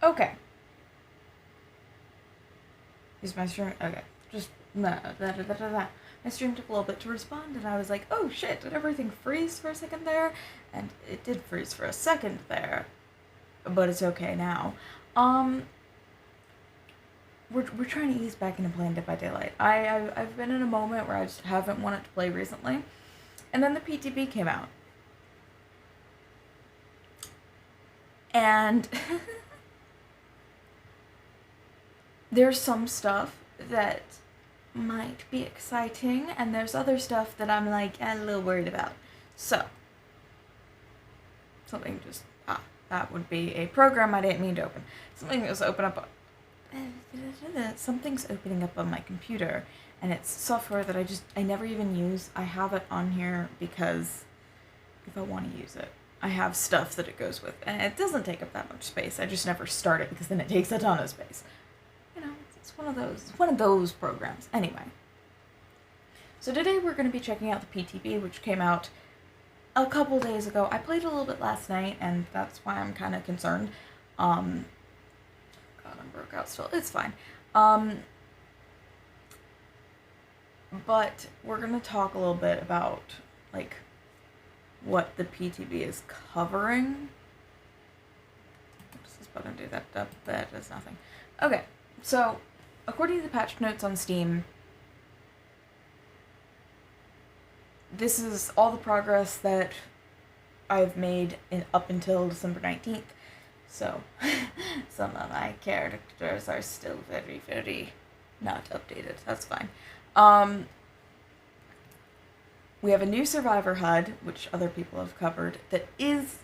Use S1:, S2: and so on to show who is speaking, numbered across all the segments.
S1: Okay. Is my stream... Okay. Just... My stream took a little bit to respond, and I was like, oh shit, did everything freeze for a second there? And it did freeze for a second there. But it's okay now. We're trying to ease back into playing Dead by Daylight. I've been in a moment where I just haven't wanted to play recently. And then the PTB came out. And there's some stuff that might be exciting, and there's other stuff that I'm like a little worried about. So, something just, that would be a program I didn't mean to open. Something that was open up, something's opening up on my computer, and it's software that I never even use. I have it on here because if I want to use it. I have stuff that it goes with, and it doesn't take up that much space. I just never start it because then it takes a ton of space. You know, it's one of those programs. Anyway. So today we're going to be checking out the PTB, which came out a couple days ago. I played a little bit last night, and that's why I'm kind of concerned. God, I'm broke out still. It's fine. But we're going to talk a little bit about, like, what the PTB is covering. What does this button do? That does nothing. Okay, so according to the patch notes on Steam, this is all the progress that I've made up until December 19th. So some of my characters are still very, very not updated. That's fine. We have a new Survivor HUD, which other people have covered, that is...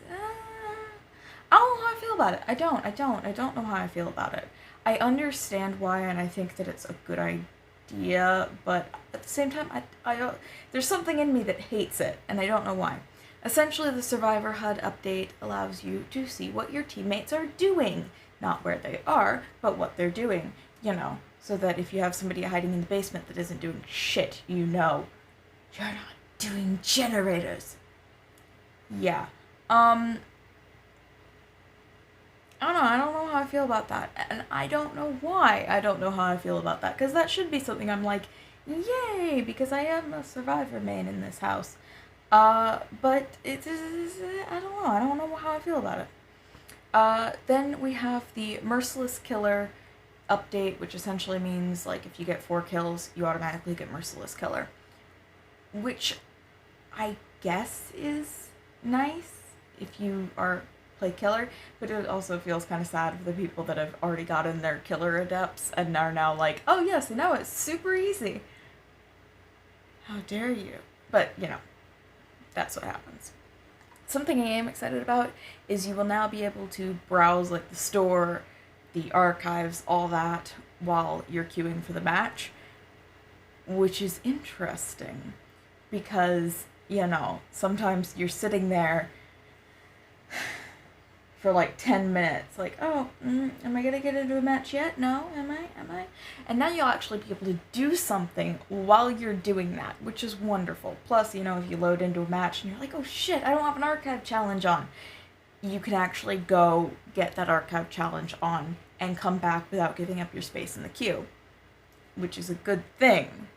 S1: I don't know how I feel about it. I don't know how I feel about it. I understand why, and I think that it's a good idea, but at the same time, there's something in me that hates it, and I don't know why. Essentially, the Survivor HUD update allows you to see what your teammates are doing. Not where they are, but what they're doing, you know, so that if you have somebody hiding in the basement that isn't doing shit, you know, you're not doing generators. Yeah. I don't know how I feel about that. And I don't know why I don't know how I feel about that. Because that should be something I'm like, yay, because I am a Survivor main in this house. But it's, I don't know. I don't know how I feel about it. Then we have the Merciless Killer update, which essentially means, like, if you get 4 kills, you automatically get Merciless Killer. Which I guess is nice if you play killer, but it also feels kind of sad for the people that have already gotten their killer adepts and are now like, oh yes, now it's super easy. How dare you? But, you know, that's what happens. Something I am excited about is you will now be able to browse, like, the store, the archives, all that, while you're queuing for the match, which is interesting. Because, you know, sometimes you're sitting there for like 10 minutes, like, oh, am I gonna get into a match yet? No, am I? And now you'll actually be able to do something while you're doing that, which is wonderful. Plus, you know, if you load into a match and you're like, oh shit, I don't have an archive challenge on, you can actually go get that archive challenge on and come back without giving up your space in the queue, which is a good thing.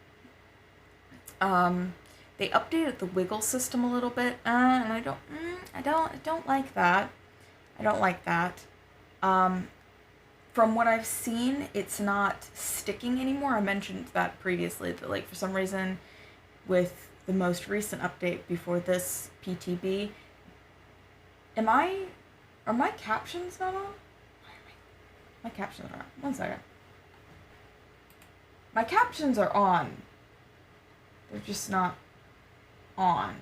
S1: They updated the wiggle system a little bit, and I don't like that. I don't like that. From what I've seen, it's not sticking anymore. I mentioned that previously, that, like, for some reason, with the most recent update before this PTB, are my captions not on? My captions are on. One second. My captions are on. They're just not on.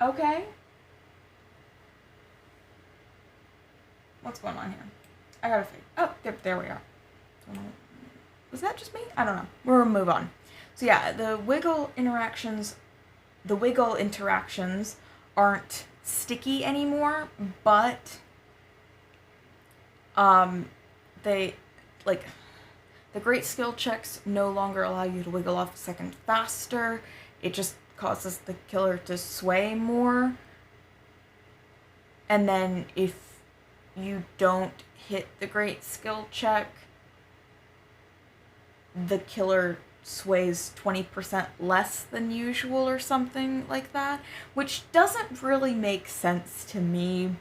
S1: Okay. What's going on here? I gotta figure. Oh, there we are. Was that just me? I don't know. We'll move on. So yeah, the wiggle interactions aren't sticky anymore, but they, like, the great skill checks no longer allow you to wiggle off a second faster. It just causes the killer to sway more. And then if you don't hit the great skill check, the killer sways 20% less than usual or something like that, which doesn't really make sense to me.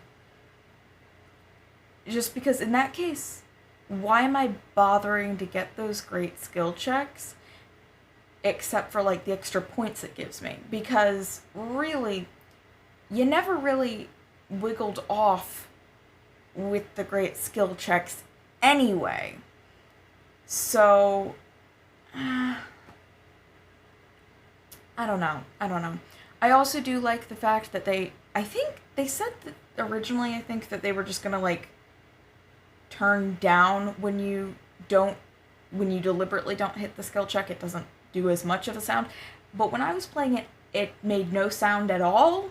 S1: Just because in that case, why am I bothering to get those great skill checks except for like the extra points it gives me? Because really, you never really wiggled off with the great skill checks anyway. So I don't know. I also do like the fact that I think they said that originally, I think that they were just gonna like turn down when you deliberately don't hit the skill check. It doesn't do as much of a sound. But when I was playing it, it made no sound at all.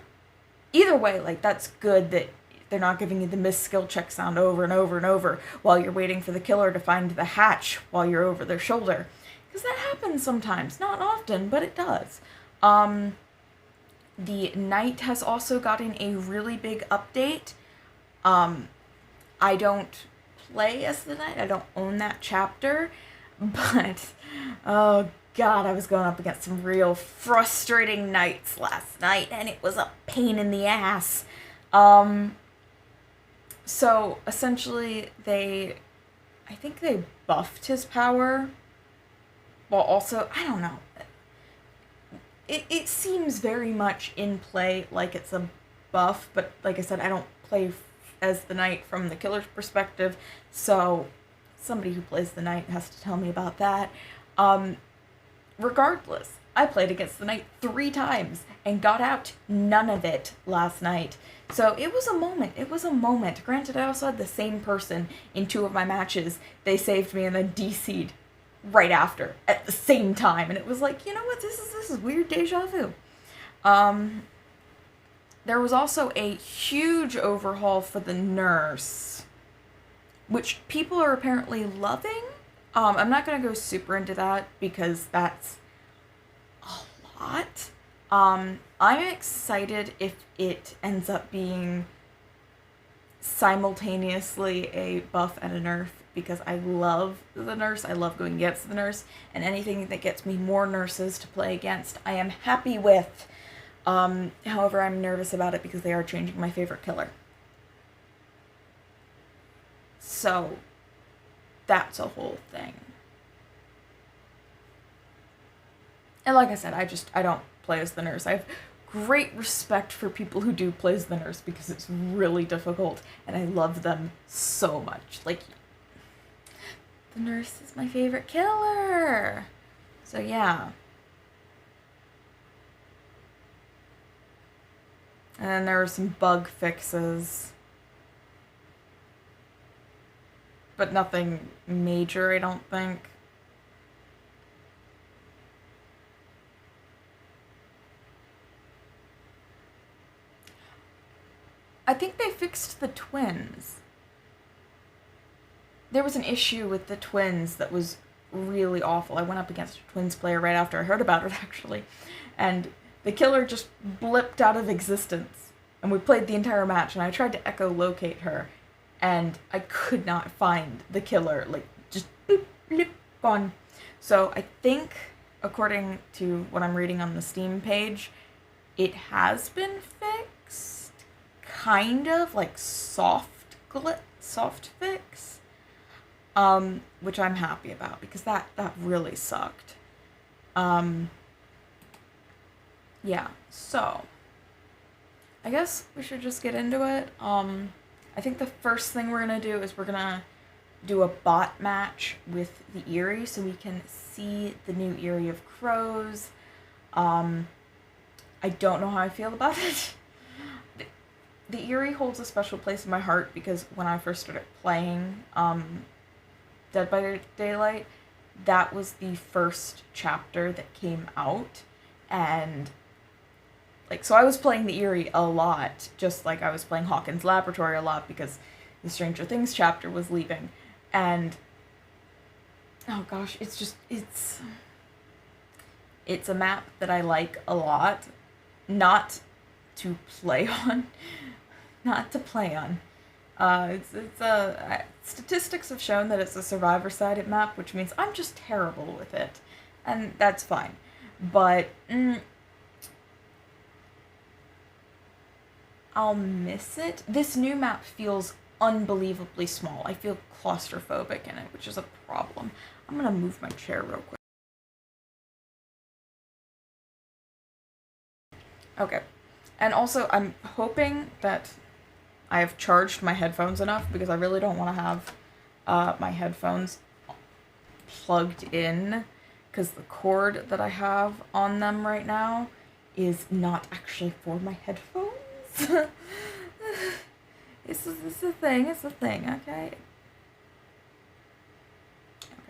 S1: Either way, like, that's good that they're not giving you the missed skill check sound over and over and over while you're waiting for the killer to find the hatch while you're over their shoulder. Because that happens sometimes. Not often, but it does. The knight has also gotten a really big update. I don't play as the knight. I don't own that chapter. But, oh god, I was going up against some real frustrating knights last night, and it was a pain in the ass. So, essentially, I think they buffed his power, while also, I don't know, it seems very much in play like it's a buff, but like I said, I don't play as the knight from the killer's perspective, so somebody who plays the knight has to tell me about that. Regardless, I played against the knight 3 times and got out none of it last night. So it was a moment. Granted, I also had the same person in 2 of my matches. They saved me and then DC'd right after at the same time. And it was like, you know what, this is weird deja vu. There was also a huge overhaul for the nurse, which people are apparently loving. I'm not going to go super into that because that's a lot. I'm excited if it ends up being simultaneously a buff and a nerf, because I love the nurse. I love going against the nurse, and anything that gets me more nurses to play against, I am happy with. However, I'm nervous about it because they are changing my favorite killer. So, that's a whole thing. And like I said, I don't play as the nurse. I have great respect for people who do play as the nurse because it's really difficult, and I love them so much. Like, the nurse is my favorite killer. So yeah. And then there were some bug fixes. But nothing major, I don't think. I think they fixed the twins. There was an issue with the twins that was really awful. I went up against a twins player right after I heard about it, actually. And the killer just blipped out of existence. And we played the entire match, and I tried to echolocate her. And I could not find the killer, like, just boop, blip, gone. So I think, according to what I'm reading on the Steam page, it has been fixed. Kind of, like, soft fix. Which I'm happy about, because that really sucked. Yeah, so I guess we should just get into it. I think the first thing we're gonna do is we're gonna do a bot match with the Eerie so we can see the new Eerie of Crows. I don't know how I feel about it. The Eerie holds a special place in my heart because when I first started playing Dead by Daylight, that was the first chapter that came out, and like, so I was playing the Eerie a lot, just like I was playing Hawkins Laboratory a lot because the Stranger Things chapter was leaving, and Oh gosh, it's a map that I like a lot, not to play on, not to play on. Statistics have shown that it's a survivor-sided map, which means I'm just terrible with it, and that's fine. But I'll miss it. This new map feels unbelievably small. I feel claustrophobic in it, which is a problem. I'm gonna move my chair real quick. Okay. And also, I'm hoping that I have charged my headphones enough, because I really don't want to have my headphones plugged in, because the cord that I have on them right now is not actually for my headphones. It's a thing, okay?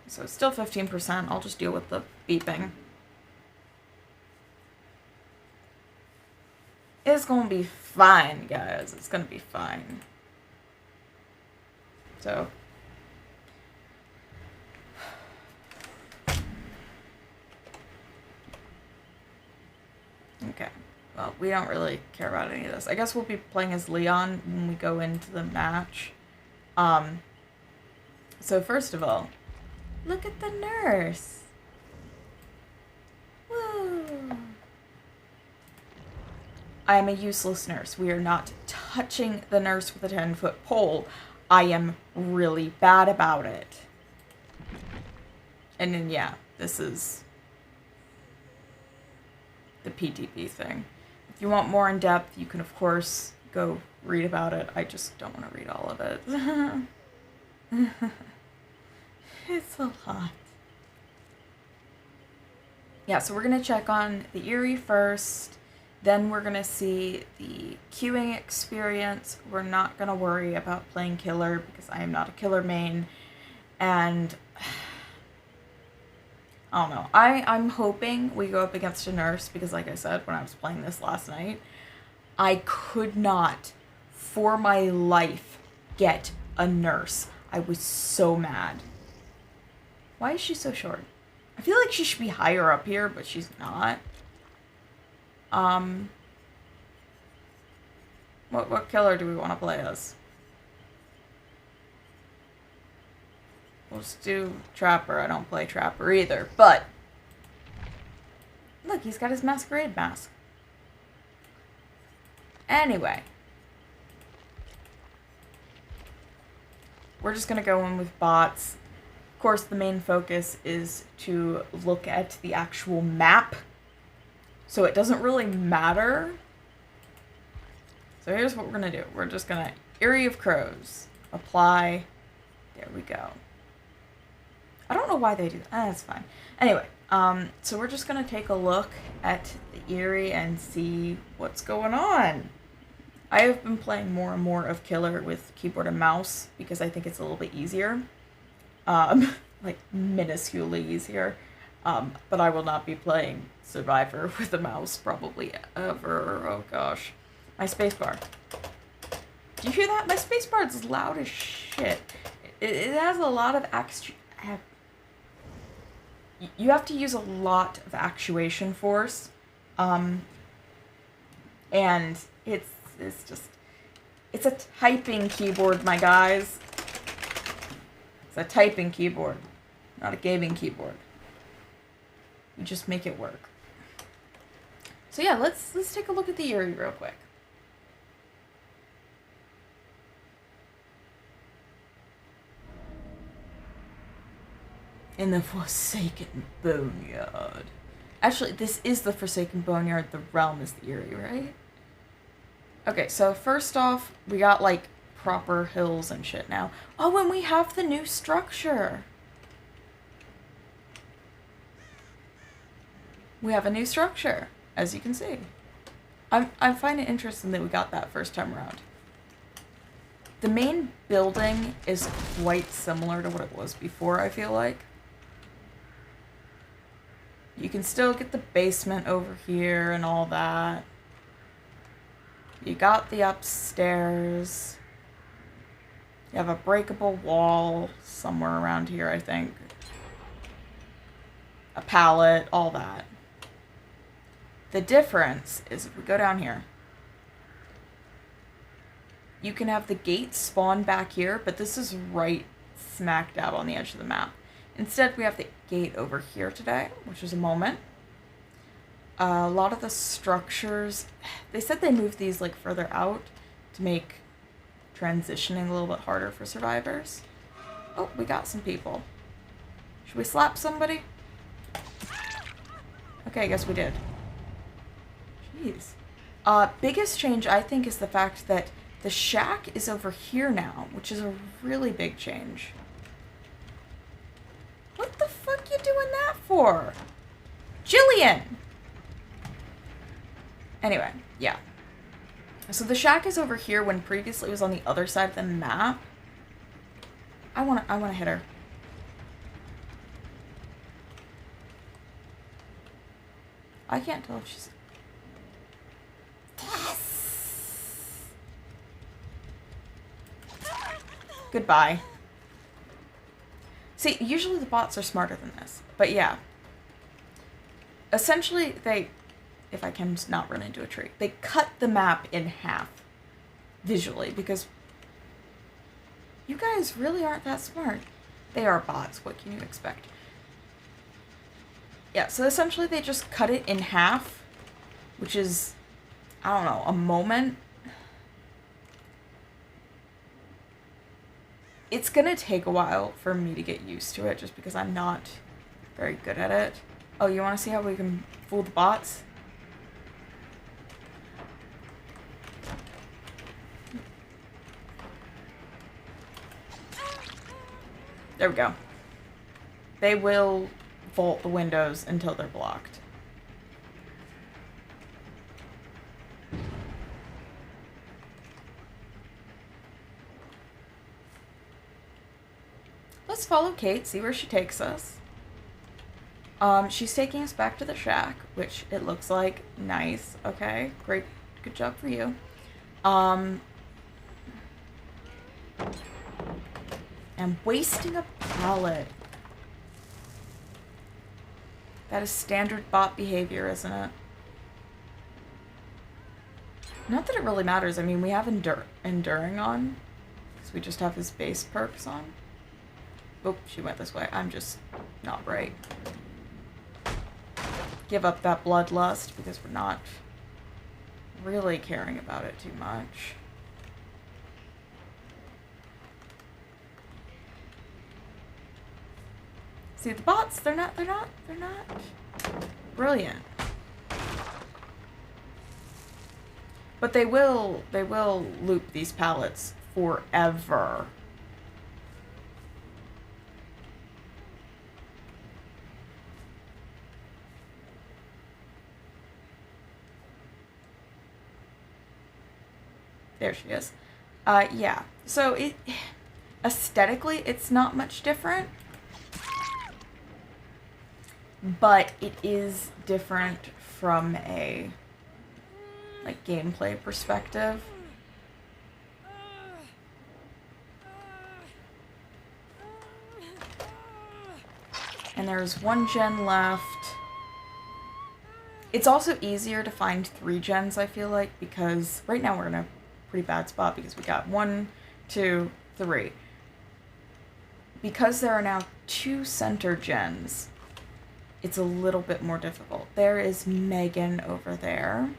S1: So it's still 15%. I'll just deal with the beeping. It's gonna be fine, guys. It's gonna be fine. So. Okay. Well, we don't really care about any of this. I guess we'll be playing as Leon when we go into the match. So first of all, look at the nurse. Woo! I am a useless nurse. We are not touching the nurse with a 10-foot pole. I am really bad about it. And then, yeah, this is the PTP thing. If you want more in depth, you can, of course, go read about it. I just don't want to read all of it. It's a lot. Yeah, so we're going to check on the Eerie first. Then we're going to see the queuing experience. We're not going to worry about playing killer because I am not a killer main. And I don't know. I'm hoping we go up against a nurse because, like I said, when I was playing this last night, I could not, for my life, get a nurse. I was so mad. Why is she so short? I feel like she should be higher up here, but she's not. What killer do we want to play as? Let's do Trapper. I don't play Trapper either, but look, he's got his masquerade mask. Anyway, we're just gonna go in with bots. Of course, the main focus is to look at the actual map, so it doesn't really matter. So here's what we're gonna do. We're just gonna Eerie of Crows. Apply. There we go. I don't know why they do that. That's fine. Anyway, so we're just gonna take a look at the Eerie and see what's going on. I have been playing more and more of Killer with keyboard and mouse because I think it's a little bit easier. Like minusculely easier. But I will not be playing Survivor with a mouse probably ever. Oh gosh. My spacebar. Do you hear that? My spacebar is loud as shit. It has a lot of you have to use a lot of actuation force. And it's a typing keyboard, my guys. It's a typing keyboard, not a gaming keyboard. You just make it work. So yeah, let's take a look at the Eerie real quick. In the Forsaken Boneyard. Actually, this is the Forsaken Boneyard. The realm is the Eerie, right? Okay, so first off, we got, like, proper hills and shit now. Oh, and we have the new structure. We have a new structure, as you can see. I find it interesting that we got that first time around. The main building is quite similar to what it was before, I feel like. You can still get the basement over here and all that. You got the upstairs. You have a breakable wall somewhere around here, I think. a pallet, all that. The difference is if we go down here, you can have the gate spawn back here, but this is right smack dab on the edge of the map. Instead, we have the gate over here today, which is a moment. A lot of the structures, they said they moved these like further out to make transitioning a little bit harder for survivors. Oh, we got some people. Should we slap somebody? Okay, I guess we did. Jeez. Biggest change, I think, is the fact that the shack is over here now, which is a really big change. What the fuck you doing that for? Jillian! Anyway, yeah. So the shack is over here when previously it was on the other side of the map. I wanna hit her. I can't tell if she's... Yes! Goodbye. See, usually the bots are smarter than this. But yeah. Essentially, they... If I can just not run into a tree. They cut the map in half. Visually. Because... You guys really aren't that smart. They are bots. What can you expect? Yeah, so essentially they just cut it in half. Which is... I don't know, a moment. It's gonna take a while for me to get used to it, just because I'm not very good at it. Oh, you wanna see how we can fool the bots? There we go. They will vault the windows until they're blocked. Let's follow Kate, see where she takes us. She's taking us back to the shack, which it looks like. Nice. Okay, great. Good job for you. I'm wasting a pallet. That is standard bot behavior, isn't it? Not that it really matters. I mean, we have enduring on, because we just have his base perks on. Oh, she went this way. I'm just not right. Give up that bloodlust because we're not really caring about it too much. See, the bots, they're not brilliant. But they will loop these pallets forever. There she is. Yeah. So aesthetically, it's not much different. But it is different from a, like, gameplay perspective. And there's 1 gen left. It's also easier to find 3 gens, I feel like, because right now we're in a pretty bad spot because we got 1, 2, 3. Because there are now 2 center gens, it's a little bit more difficult. There is Megan over there,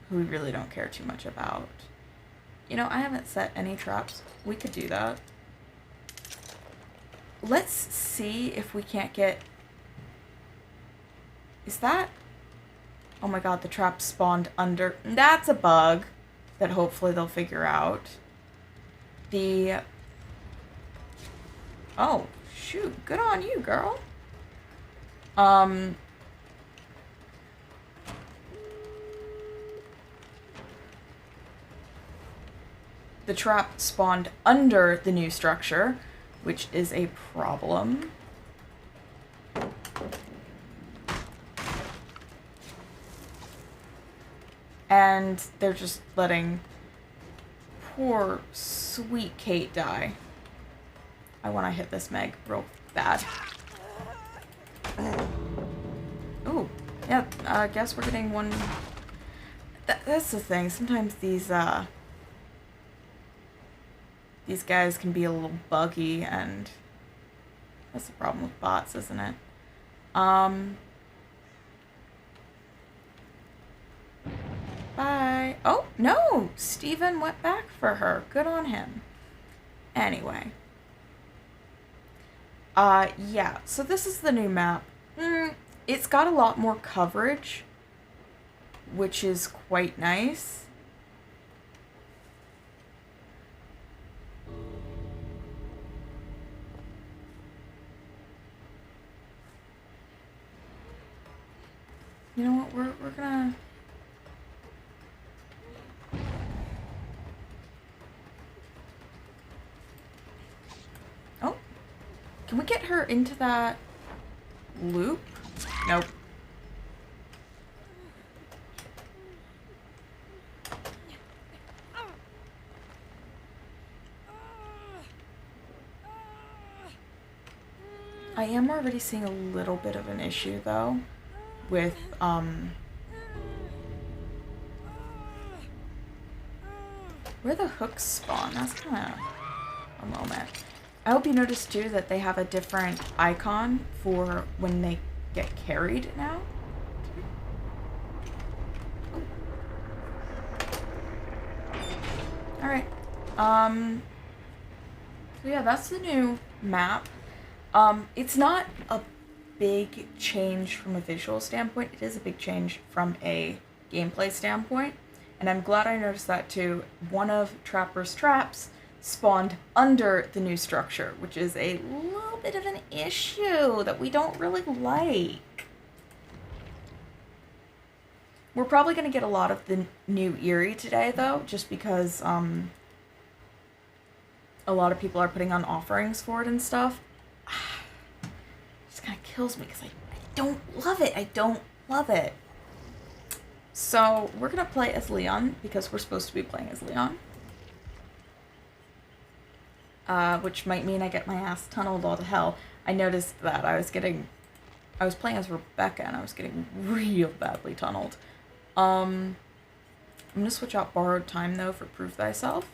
S1: who we really don't care too much about. You know, I haven't set any traps. We could do that. Let's see if we can't get... Is that... Oh my god, the trap spawned under... That's a bug that hopefully they'll figure out. The... Oh, shoot. Good on you, girl. The trap spawned under the new structure, which is a problem. And they're just letting poor, sweet Kate die. I want to hit this Meg real bad. Yeah, I guess we're getting one... That's the thing. Sometimes these guys can be a little buggy, and that's the problem with bots, isn't it? Bye. Oh, no! Steven went back for her. Good on him. Anyway. Yeah. So this is the new map. It's got a lot more coverage, which is quite nice. You know what? We're gonna... Oh. Can we get her into that loop? Nope. I am already seeing a little bit of an issue, though, with, where the hooks spawn. That's kind of a moment. I hope you noticed, too, that they have a different icon for when they get carried now. Alright. So yeah, that's the new map. It's not a big change from a visual standpoint. It is a big change from a gameplay standpoint. And I'm glad I noticed that too. One of Trapper's traps spawned under the new structure, which is a little bit of an issue that we don't really like. We're probably going to get a lot of the new Eerie today, though, just because a lot of people are putting on offerings for it and stuff. It just kind of kills me because I don't love it. I don't love it. So we're going to play as Leon because we're supposed to be playing as Leon. Which might mean I get my ass tunneled all to hell. I noticed that I was playing as Rebecca and I was getting real badly tunneled. I'm going to switch out Borrowed Time, though, for Prove Thyself.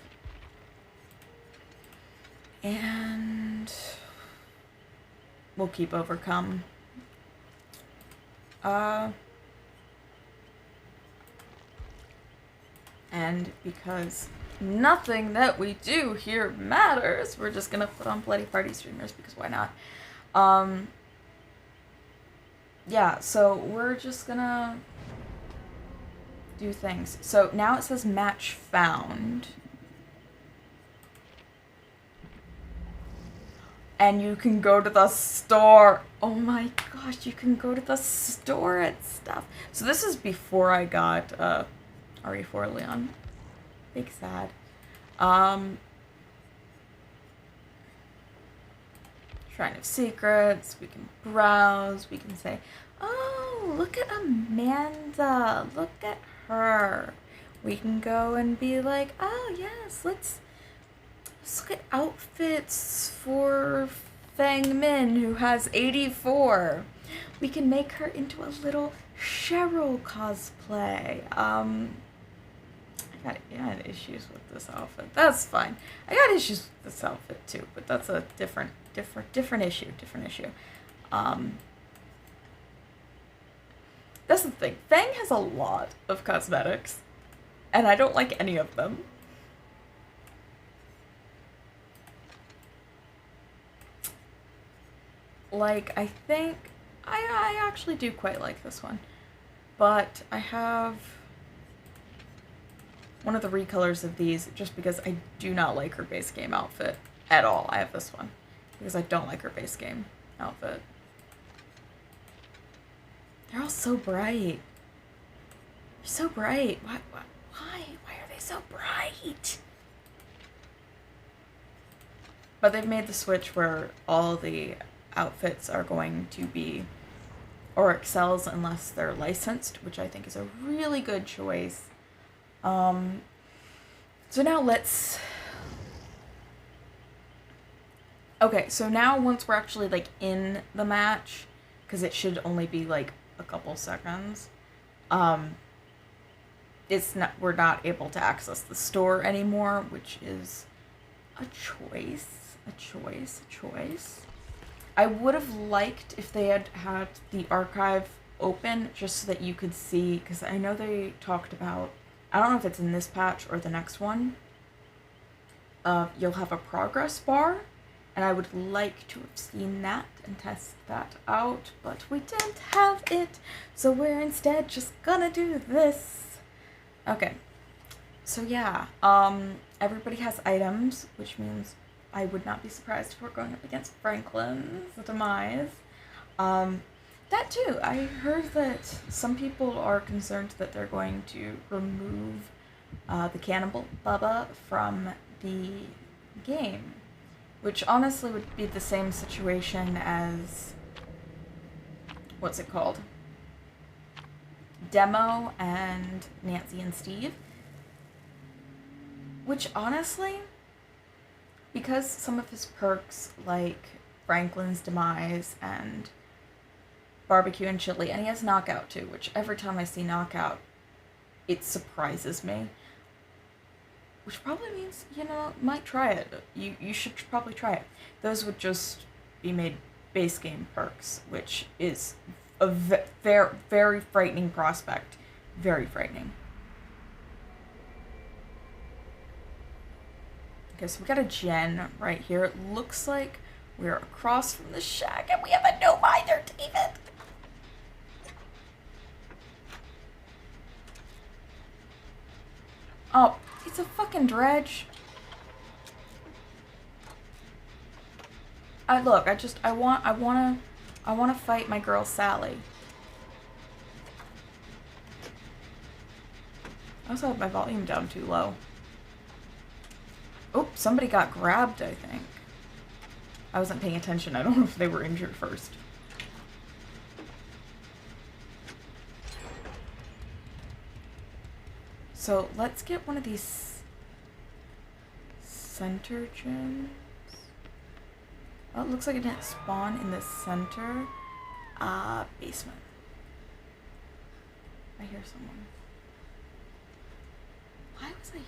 S1: And we'll keep Overcome. And because nothing that we do here matters, we're just going to put on Bloody Party Streamers, because why not? Yeah, so we're just going to do things. So now it says match found. And you can go to the store. Oh my gosh, you can go to the store and stuff. So this is before I got RE4 Leon. Big sad. Shrine of Secrets. We can browse. We can say, oh, look at Amanda. Look at her. We can go and be like, oh yes, let's look at outfits for Fang Min, who has 84. We can make her into a little Cheryl cosplay. I had issues with this outfit. That's fine. I got issues with this outfit too, but that's a different issue. That's the thing. Fang has a lot of cosmetics, and I don't like any of them. Like, I think I actually do quite like this one, but I have one of the recolors of these just because I do not like her base game outfit at all. I have this one because I don't like her base game outfit. They're all so bright. They're so bright. Why are they so bright? But they've made the switch where all the outfits are going to be Auric cells unless they're licensed, which I think is a really good choice. So now let's... Okay, so now once we're actually, like, in the match, because it should only be, like, a couple seconds. It's not, we're not able to access the store anymore, which is a choice. I would have liked if they had had the archive open just so that you could see, because I know they talked about, I don't know if it's in this patch or the next one, you'll have a progress bar, and I would like to have seen that and test that out, but we didn't have it, so we're instead just gonna do this. Okay, so yeah, everybody has items, which means I would not be surprised if we're going up against Franklin's demise. That too, I heard that some people are concerned that they're going to remove the Cannibal Bubba from the game, which honestly would be the same situation as, what's it called? Demo and Nancy and Steve. Which honestly, because some of his perks, like Franklin's demise and barbecue and chili, and he has knockout too, which every time I see knockout, it surprises me. Which probably means, you know, might try it. You should probably try it. Those would just be made base game perks, which is a very frightening prospect. Very frightening. Okay, so we got a gen right here. It looks like we're across from the shack, and we have a gnome either, David! Oh, it's a fucking dredge. Look, I wanna fight my girl Sally. I also have my volume down too low. Oh, somebody got grabbed, I think. I wasn't paying attention. I don't know if they were injured first. So let's get one of these center gens. Oh, it looks like it didn't spawn in the center. Basement. I hear someone. Why was I...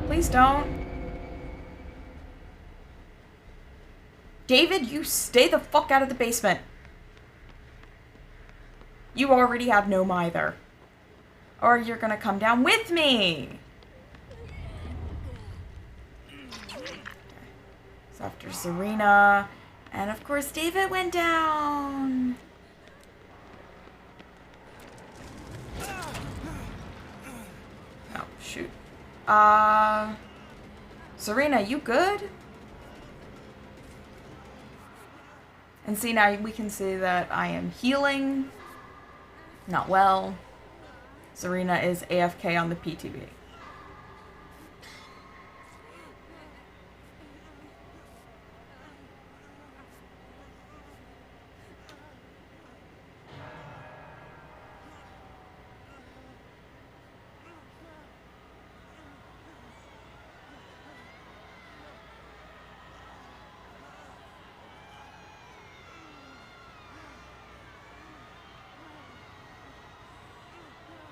S1: Please don't. David, you stay the fuck out of the basement. You already have gnome either. Or you're gonna come down with me. So after Serena. And of course David went down. Oh, shoot. Serena, you good? And see, now we can see that I am healing. Not well. Serena is AFK on the PTV.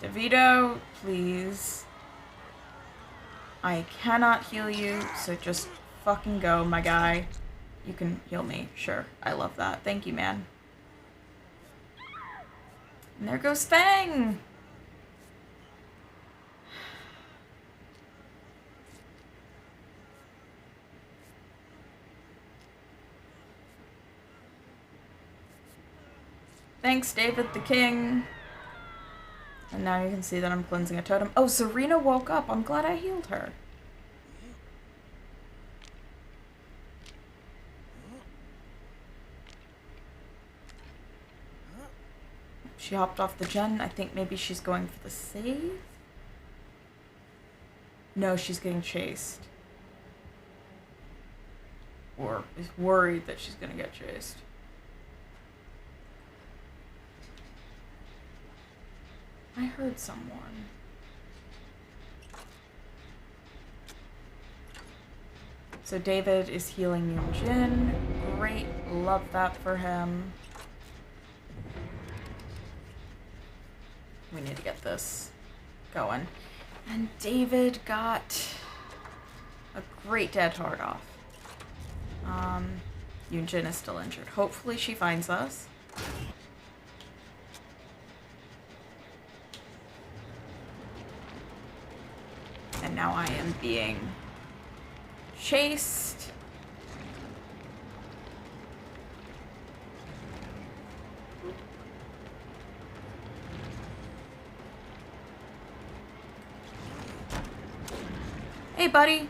S1: DeVito, please. I cannot heal you, so just fucking go, my guy. You can heal me, sure. I love that. Thank you, man. And there goes Fang! Thanks, David the King. And now you can see that I'm cleansing a totem. Oh, Serena woke up. I'm glad I healed her. She hopped off the gen. I think maybe she's going for the save. No, she's getting chased. Or is worried that she's gonna get chased. I heard someone. So David is healing Yoon-jin. Great. Love that for him. We need to get this going. And David got a great dead heart off. Yoon-jin is still injured. Hopefully she finds us. And now I am being chased. Hey, buddy.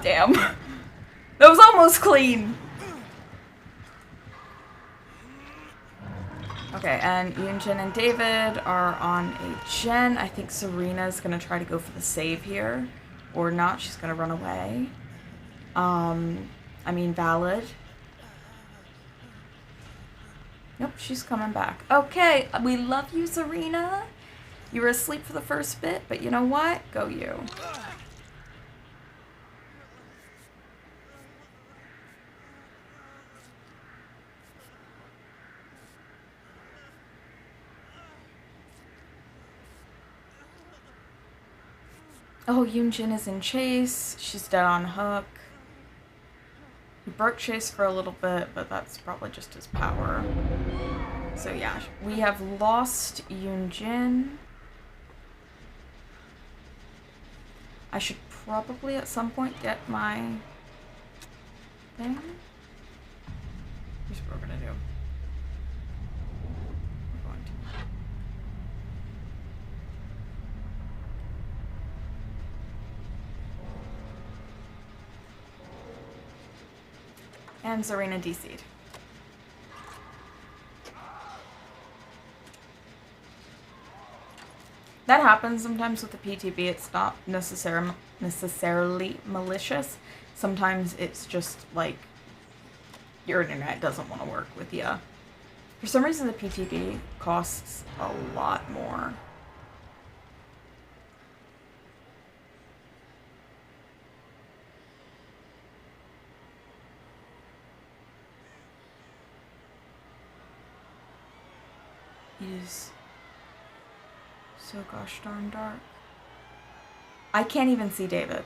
S1: Damn. That was almost clean. Okay, and Yoon-jin and David are on a gen. I think Serena's gonna try to go for the save here. Or not, she's gonna run away. I mean, valid. Nope, she's coming back. Okay, we love you, Serena. You were asleep for the first bit, but you know what? Go you. Oh, Yoon-jin is in chase. She's dead on hook. He broke chase for a little bit, but that's probably just his power. So yeah, we have lost Yoon-jin. I should probably at some point get my thing. Here's what we're gonna do. We're going to. And Zarina DC'd. That happens sometimes with the PTB. It's not necessarily malicious. Sometimes it's just like your internet doesn't want to work with you. For some reason, the PTB costs a lot more. It is so gosh darn dark. I can't even see David.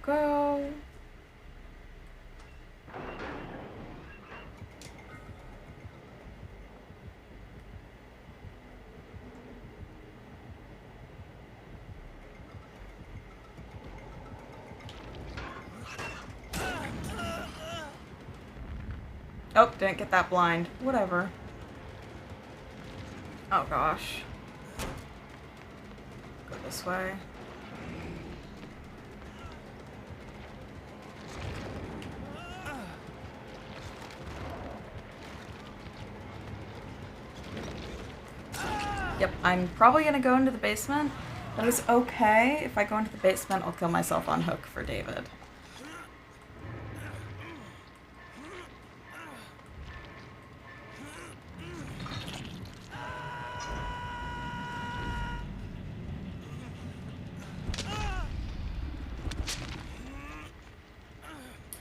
S1: Go. Oh, didn't get that blind. Whatever. Oh gosh. Go this way. Yep, I'm probably gonna go into the basement. That is okay. If I go into the basement, I'll kill myself on hook for David.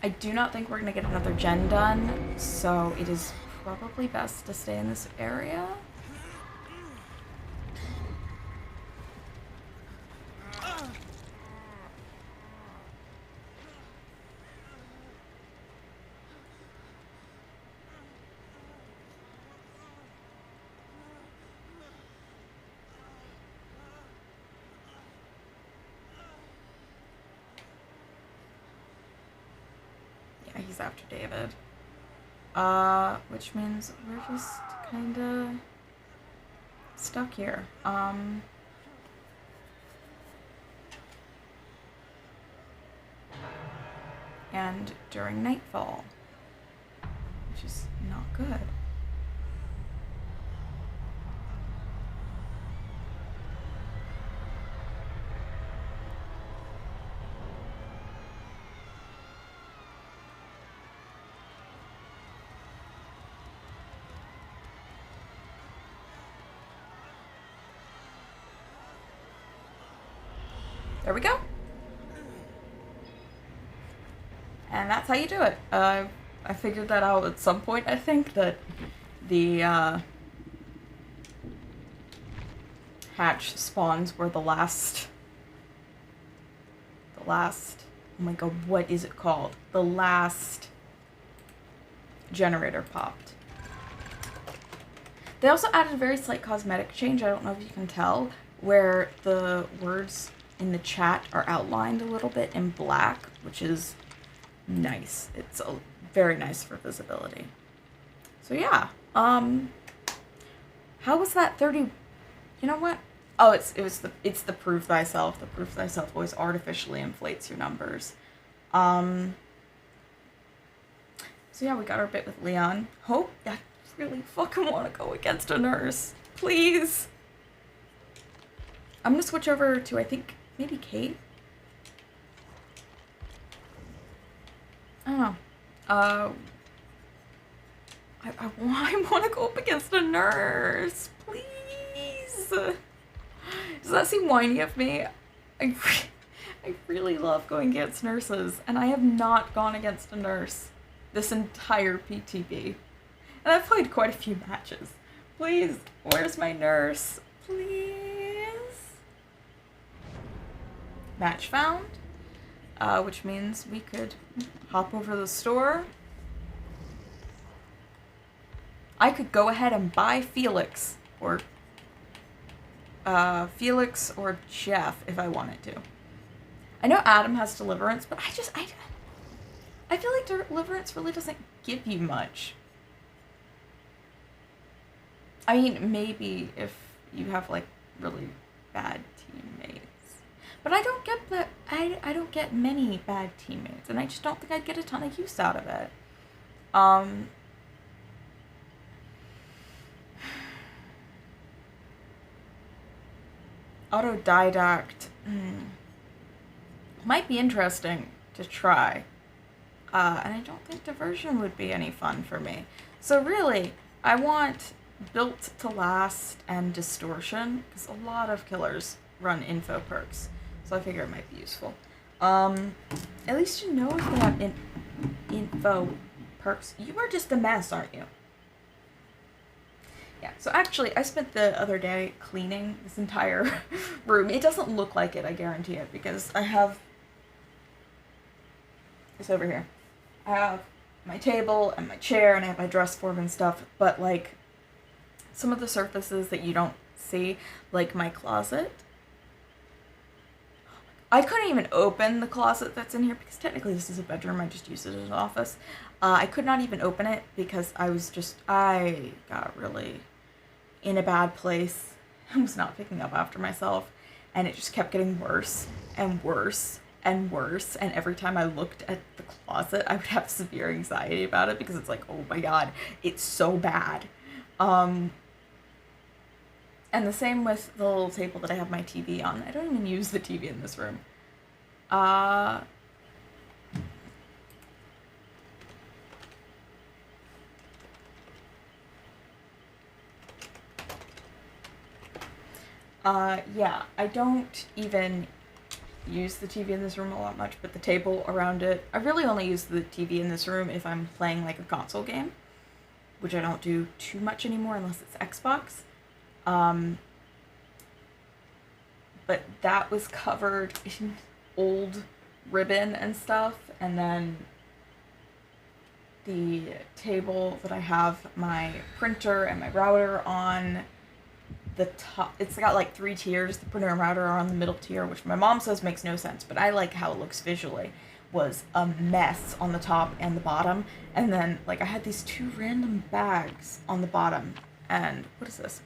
S1: I do not think we're gonna get another gen done, so it is probably best to stay in this area. he's after David. Which means we're just kinda stuck here. And during nightfall, which is not good. There we go. And that's how you do it. I figured that out at some point, I think, that the hatch spawns were the last, oh my god, what is it called? The last generator popped. They also added a very slight cosmetic change, I don't know if you can tell, where the words in the chat are outlined a little bit in black, which is nice. It's very nice for visibility. So yeah, how was that 30? You know what? Oh, it's the proof thyself. The proof thyself always artificially inflates your numbers. So yeah, we got our bit with Leon. Hope I really fucking want to go against a nurse, please. I'm gonna switch over to, I think, maybe Kate. I don't know. I want to go up against a nurse, please. Does that seem whiny of me? I really love going against nurses, and I have not gone against a nurse this entire PTB. And I've played quite a few matches. Please, where's my nurse? Please. Match found. Which means we could hop over to the store. I could go ahead and buy Felix or Jeff if I wanted to. I know Adam has Deliverance, but I feel like Deliverance really doesn't give you much. I mean, maybe if you have like really bad teammates. But I don't get I don't get many bad teammates, and I just don't think I'd get a ton of use out of it. Autodidact might be interesting to try. And I don't think diversion would be any fun for me. So really, I want built to last and distortion, because a lot of killers run info perks. So I figure it might be useful. At least you know if they have info perks. You are just a mess, aren't you? Yeah, so actually, I spent the other day cleaning this entire room. It doesn't look like it, I guarantee it, because I have... It's over here. I have my table and my chair, and I have my dress form and stuff, but, like, some of the surfaces that you don't see, like my closet... I couldn't even open the closet that's in here, because technically this is a bedroom, I just use it as an office. I could not even open it, because I got really in a bad place. I was not picking up after myself, and it just kept getting worse and worse and worse, and every time I looked at the closet, I would have severe anxiety about it, because it's like, oh my god, it's so bad. And the same with the little table that I have my TV on. I don't even use the TV in this room. Yeah, I don't even use the TV in this room a lot much, but the table around it, I really only use the TV in this room if I'm playing like a console game, which I don't do too much anymore unless it's Xbox. But that was covered in old ribbon and stuff, and then the table that I have my printer and my router on, the top, it's got like 3 tiers. The printer and router are on the middle tier, which my mom says makes no sense, but I like how it looks visually, was a mess on the top and the bottom. And then, like, I had these 2 random bags on the bottom. And what is this?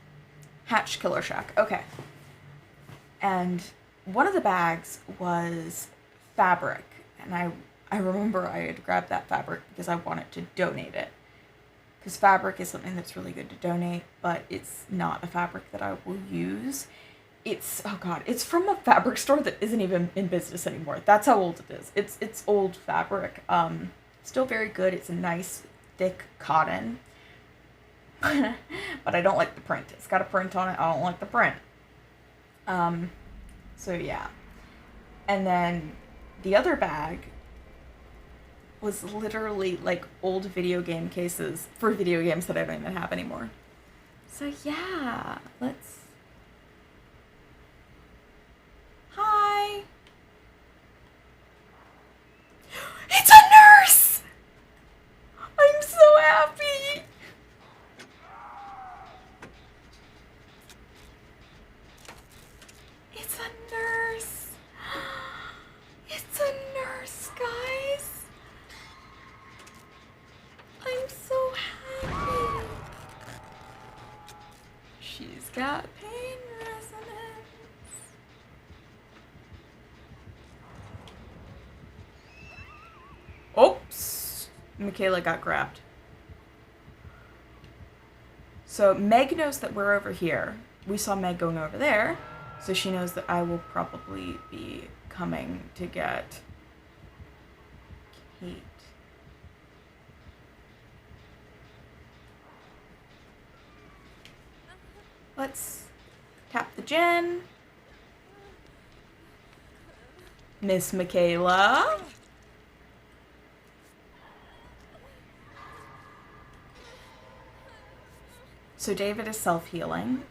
S1: Hatch Killer Shack. Okay. And one of the bags was fabric. And I remember I had grabbed that fabric because I wanted to donate it. Because fabric is something that's really good to donate, but it's not a fabric that I will use. It's, oh god, it's from a fabric store that isn't even in business anymore. That's how old it is. It's old fabric. Still very good. It's a nice, thick cotton. But I don't like the print. It's got a print on it. I don't like the print. So yeah. And then the other bag was literally like old video game cases for video games that I don't even have anymore. So yeah, let's... Hi! It's a nurse! I'm so happy! It's a nurse! It's a nurse, guys! I'm so happy! She's got pain resonance. Oops! Michaela got grabbed. So Meg knows that we're over here. We saw Meg going over there, so she knows that I will probably be coming to get Kate. Let's tap the gen. Miss Michaela. So David is self-healing.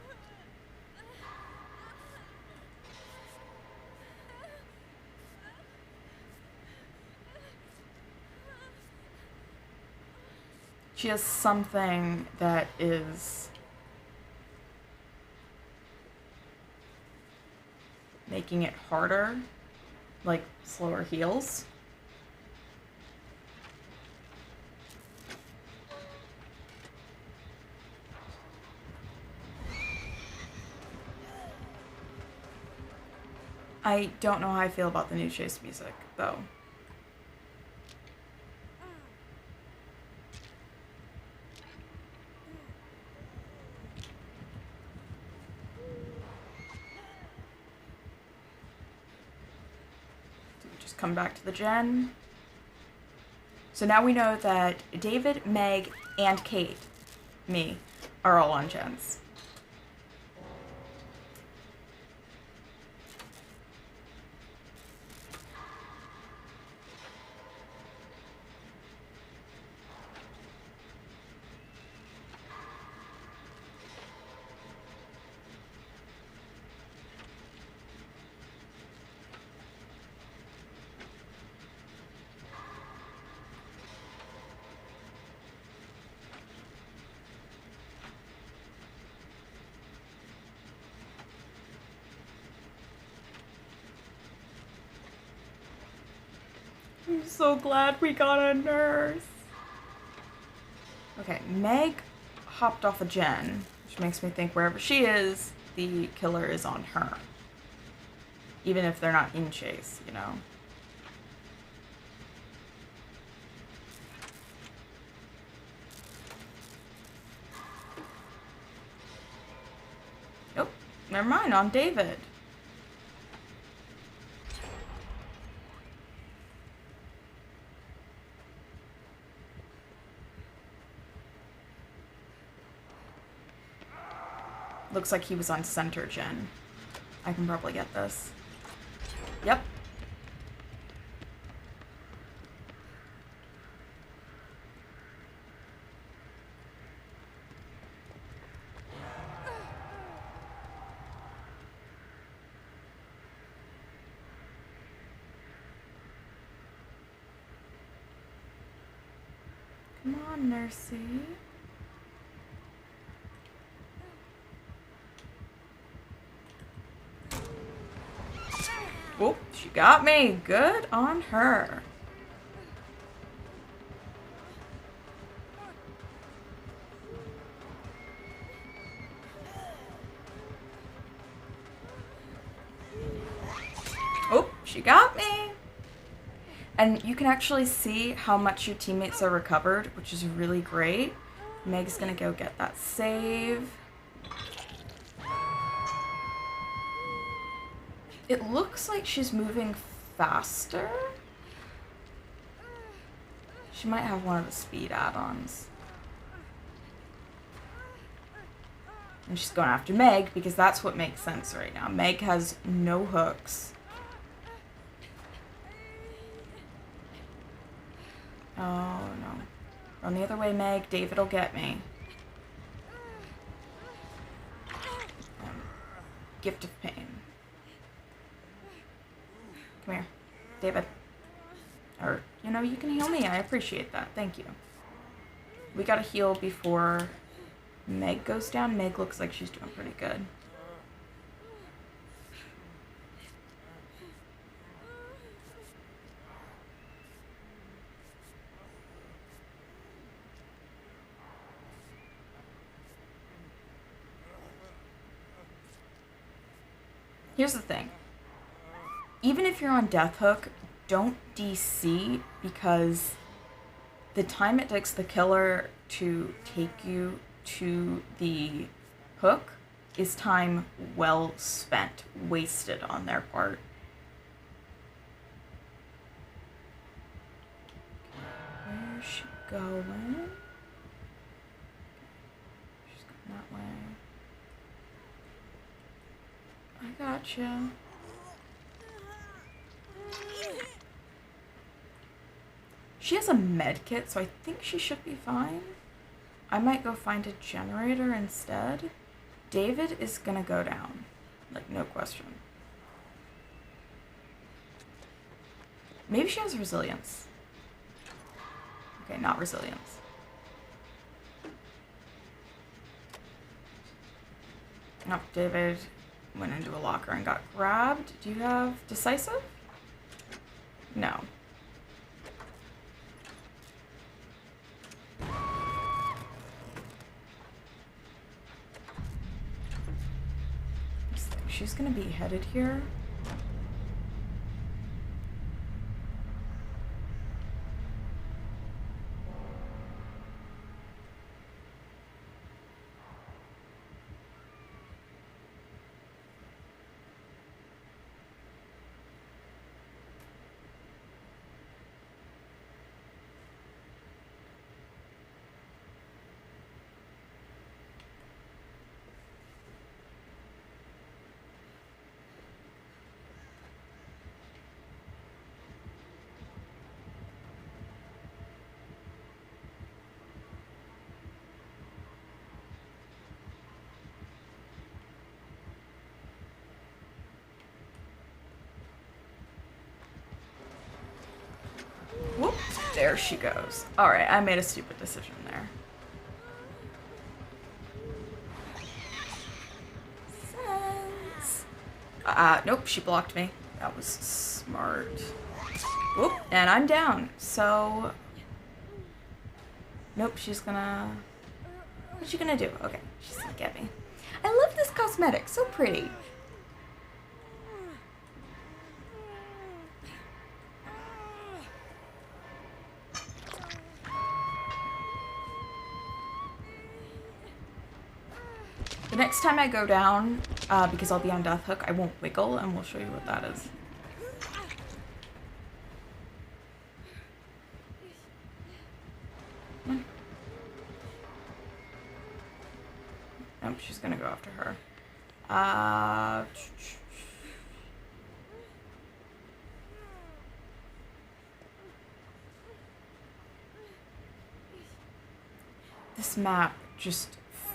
S1: She has something that is making it harder, like slower heals. I don't know how I feel about the new chase music, though. Just come back to the gen. So now we know that David, Meg, and Kate, me, are all on gens. I'm so glad we got a nurse. Okay, Meg hopped off a gen, which makes me think wherever she is, the killer is on her. Even if they're not in chase, you know? Nope, never mind, on David. Looks like he was on center gen. I can probably get this. Yep. Come on, Nursey. Oh, she got me. Good on her. she got me. And you can actually see how much your teammates are recovered, which is really great. Meg's gonna go get that save. It looks like she's moving faster. She might have one of the speed add-ons. And she's going after Meg because that's what makes sense right now. Meg has no hooks. Oh no. Run the other way, Meg. David will get me. Gift of pain. Come here, David. Or, you know, you can heal me. I appreciate that. Thank you. We gotta heal before Meg goes down. Meg looks like she's doing pretty good. Here's the thing. Even if you're on Death Hook, don't DC because the time it takes the killer to take you to the hook is time well spent, wasted on their part. Where's she going? She's going that way. I gotcha. She has a med kit, so I think she should be fine. I might go find a generator instead. David is gonna go down. Like, no question. Maybe she has resilience. Okay, not resilience. Oh, David went into a locker and got grabbed. Do you have decisive? No. She's gonna be headed here. Whoop, there she goes. Alright, I made a stupid decision there. Sense. Nope, she blocked me. That was smart. Whoop, and I'm down. So, nope, she's gonna... What's she gonna do? Okay, she's gonna get me. I love this cosmetic, so pretty. The next time I go down, because I'll be on Death Hook, I won't wiggle, and we'll show you what that is. Nope, she's gonna go after her. This map just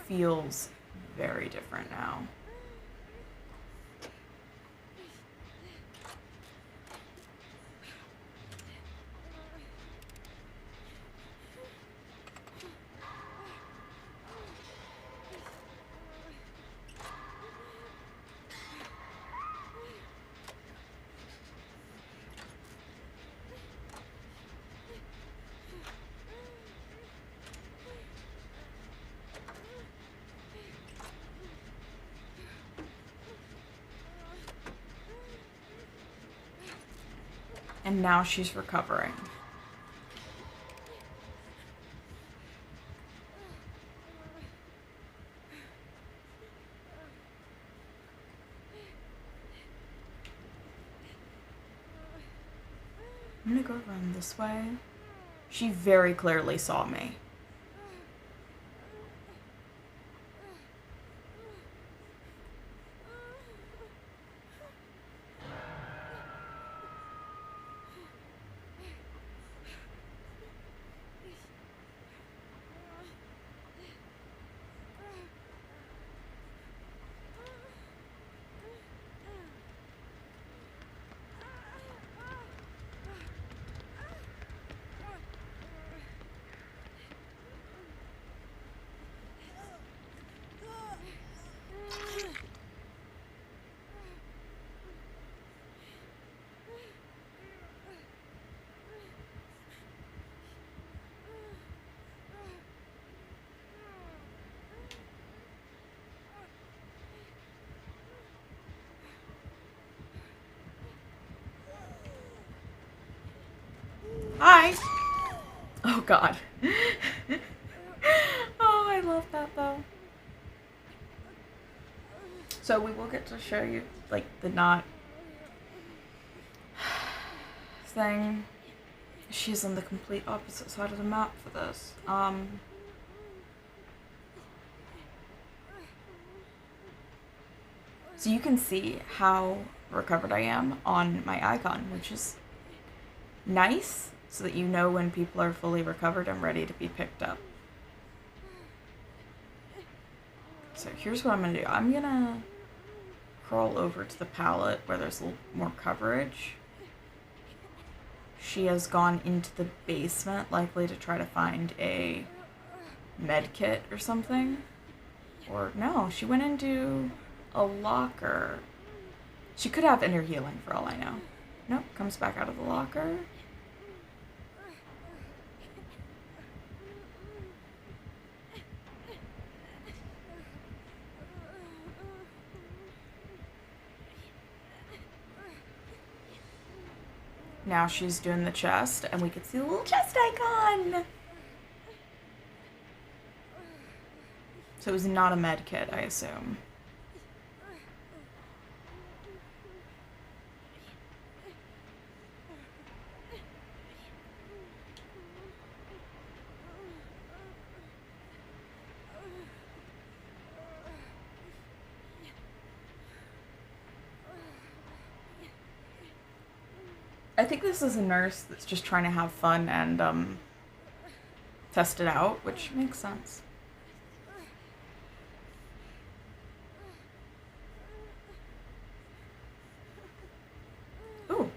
S1: feels very different now. And now she's recovering. I'm gonna go around this way. She very clearly saw me. Hi! Oh god. Oh, I love that though. So we will get to show you, like, the knot thing. She's on the complete opposite side of the map for this. So you can see how recovered I am on my icon, which is nice, so that you know when people are fully recovered and ready to be picked up. So here's what I'm gonna do. I'm gonna crawl over to the pallet where there's a little more coverage. She has gone into the basement, likely to try to find a med kit or something. Or no, she went into a locker. She could have inner healing for all I know. Nope, comes back out of the locker. Now she's doing the chest, and we can see the little chest icon! So it was not a med kit, I assume. I think this is a nurse that's just trying to have fun and test it out, which makes sense. Ooh.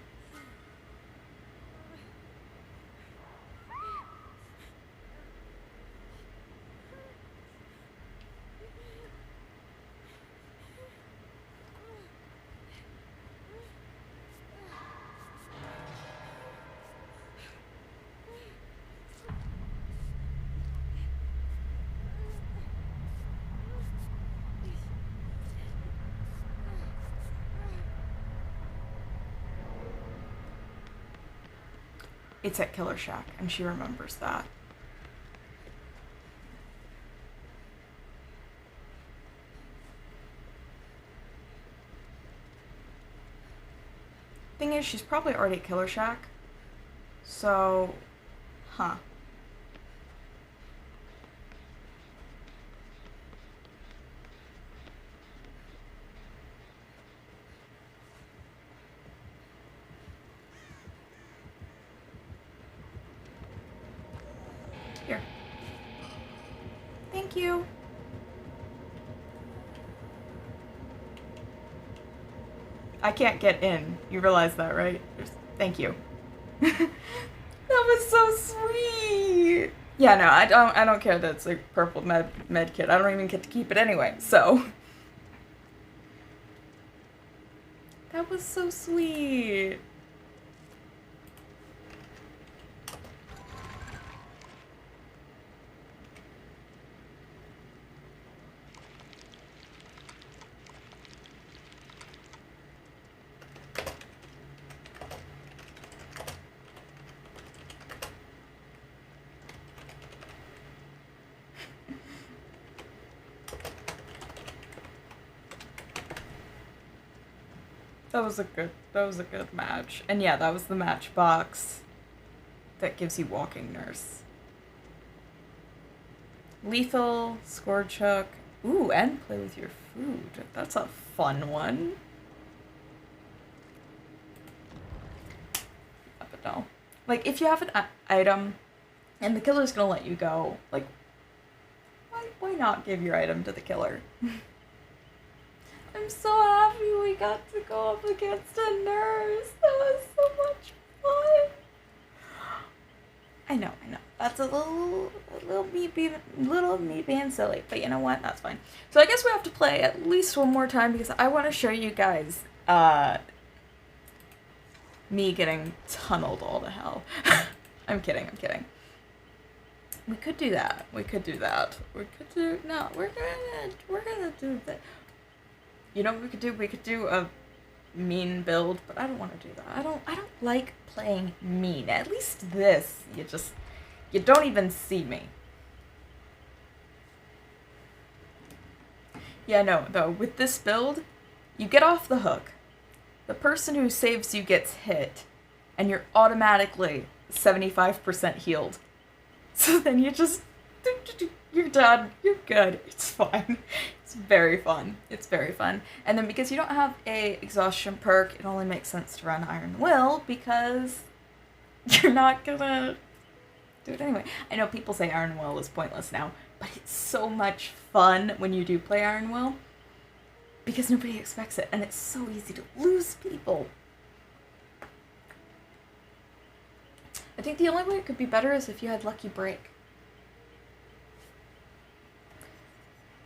S1: It's at Killer Shack, and she remembers that. Thing is, she's probably already at Killer Shack. So, huh. Here. Thank you. I can't get in. You realize that, right? Thank you. That was so sweet. Yeah, no, I don't care that it's a purple med kit. I don't even get to keep it anyway. So that was so sweet. That was a good match. And yeah, that was the matchbox that gives you walking nurse. Lethal, Scourge Hook. Ooh, and play with your food. That's a fun one. Yeah, but no. Like, if you have an item and the killer's gonna let you go, like, why not give your item to the killer? I'm so happy we got to go up against a nurse. That was so much fun. I know. That's a little me being silly, but you know what? That's fine. So I guess we have to play at least one more time because I want to show you guys me getting tunneled all to hell. I'm kidding. We could do that. We're gonna do that. You know what we could do? We could do a mean build, but I don't want to do that. I don't like playing mean. At least this, you don't even see me. Yeah, no, though, with this build, you get off the hook. The person who saves you gets hit, and you're automatically 75% healed. So then you're done. You're good. It's fine. It's very fun. And then because you don't have a exhaustion perk, it only makes sense to run Iron Will because you're not gonna do it anyway. I know people say Iron Will is pointless now, but it's so much fun when you do play Iron Will because nobody expects it, and it's so easy to lose people. I think the only way it could be better is if you had Lucky Break.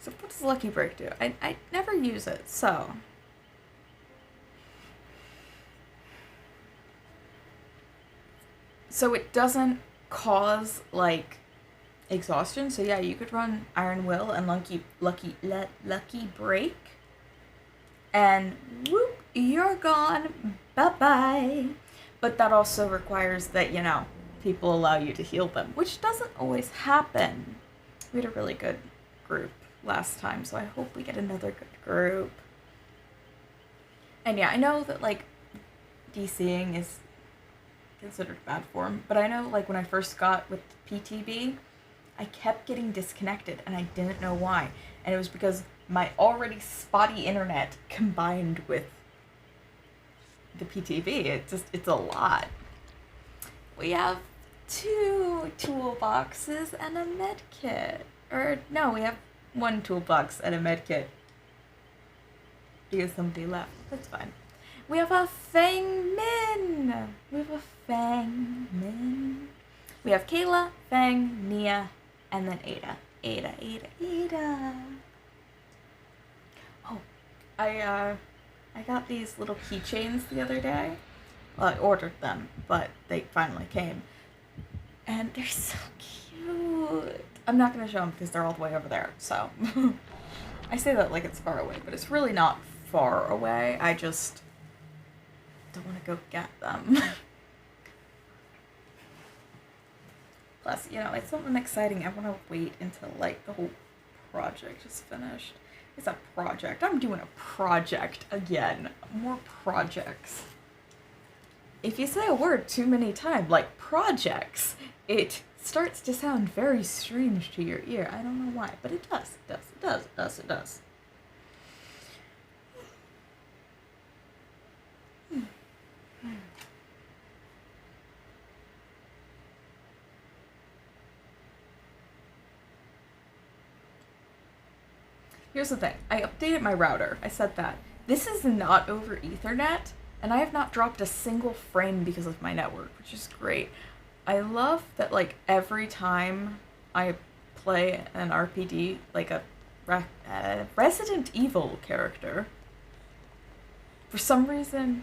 S1: So what does Lucky Break do? I never use it, so. So it doesn't cause, like, exhaustion. So yeah, you could run Iron Will and Lucky Break. And whoop, you're gone. Bye-bye. But that also requires that, you know, people allow you to heal them, which doesn't always happen. We had a really good group last time, so I hope we get another good group. And yeah, I know that, like, DCing is considered bad form, but I know, like, when I first got with PTB, I kept getting disconnected, and I didn't know why. And it was because my already spotty internet combined with the PTB. It's a lot. We have 2 toolboxes and a med kit. Or, no, we have 1 toolbox and a med kit. Because somebody left. That's fine. We have a Fang Min! We have Kayla, Fang, Nia, and then Ada. Ada. Oh, I got these little keychains the other day. Well, I ordered them, but they finally came. And they're so cute. I'm not going to show them because they're all the way over there, so. I say that like it's far away, but it's really not far away. I just don't want to go get them. Plus, you know, it's something exciting. I want to wait until, like, the whole project is finished. It's a project. I'm doing a project again. More projects. If you say a word too many times, like projects, it starts to sound very strange to your ear. I don't know why, but it does. It does. Here's the thing. I updated my router. I said that. This is not over Ethernet, and I have not dropped a single frame because of my network, which is great. I love that, like, every time I play an RPD, like a Resident Evil character, for some reason,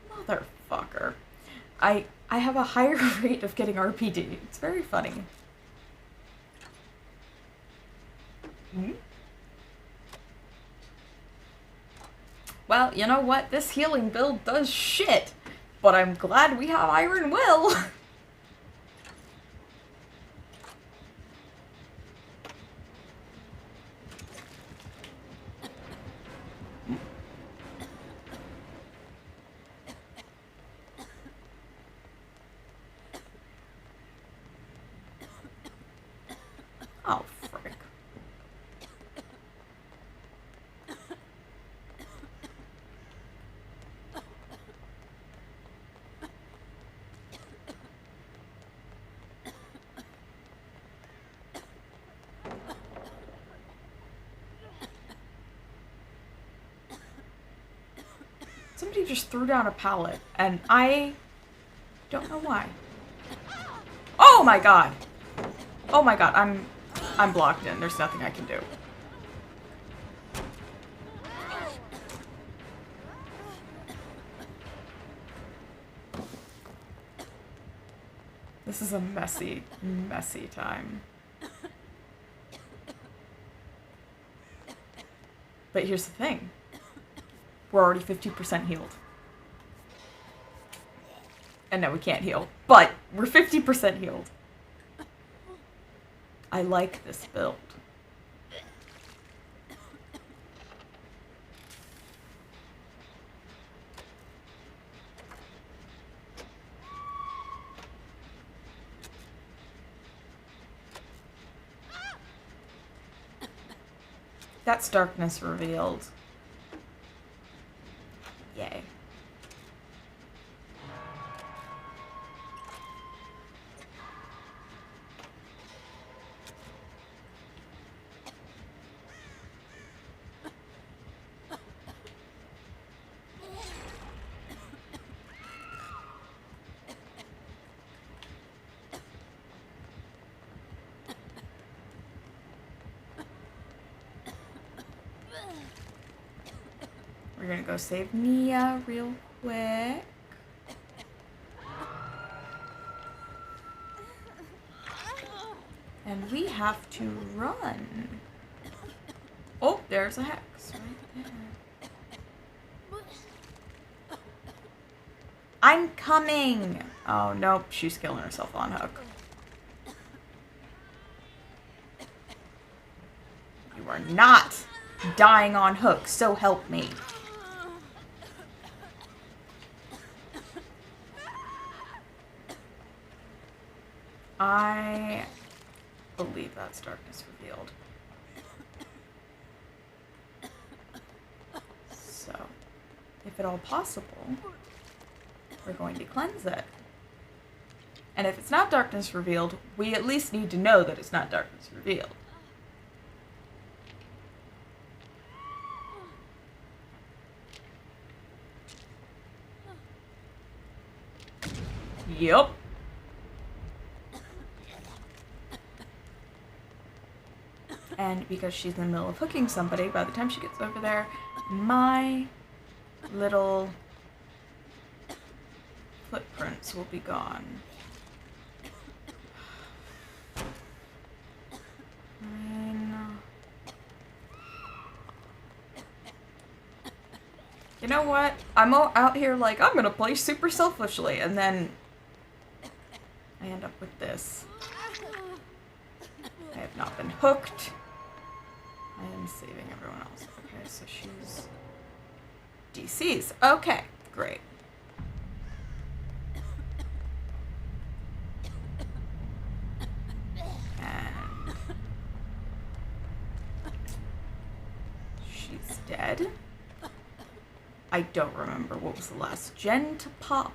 S1: motherfucker, I have a higher rate of getting RPD. It's very funny. Well, you know what? This healing build does shit, but I'm glad we have Iron Will. Somebody just threw down a pallet, and I don't know why. Oh my god! Oh my god, I'm blocked in. There's nothing I can do. This is a messy, messy time. But here's the thing. We're already 50% healed. And no, we can't heal. But we're 50% healed. I like this build. That's darkness revealed. Yay. We're gonna go save Nia real quick. And we have to run. Oh, there's a hex right there. I'm coming! Oh, nope, she's killing herself on hook. You are not dying on hook, so help me. I believe that's darkness revealed. So, if at all possible, we're going to cleanse it. And if it's not darkness revealed, we at least need to know that it's not darkness revealed. Yep. And because she's in the middle of hooking somebody, by the time she gets over there, my little footprints will be gone. You know what? I'm out here like, I'm gonna play super selfishly, and then I end up with this. I have not been hooked. I am saving everyone else. Okay, so she's DC's. Okay, great. And she's dead. I don't remember what was the last gen to pop.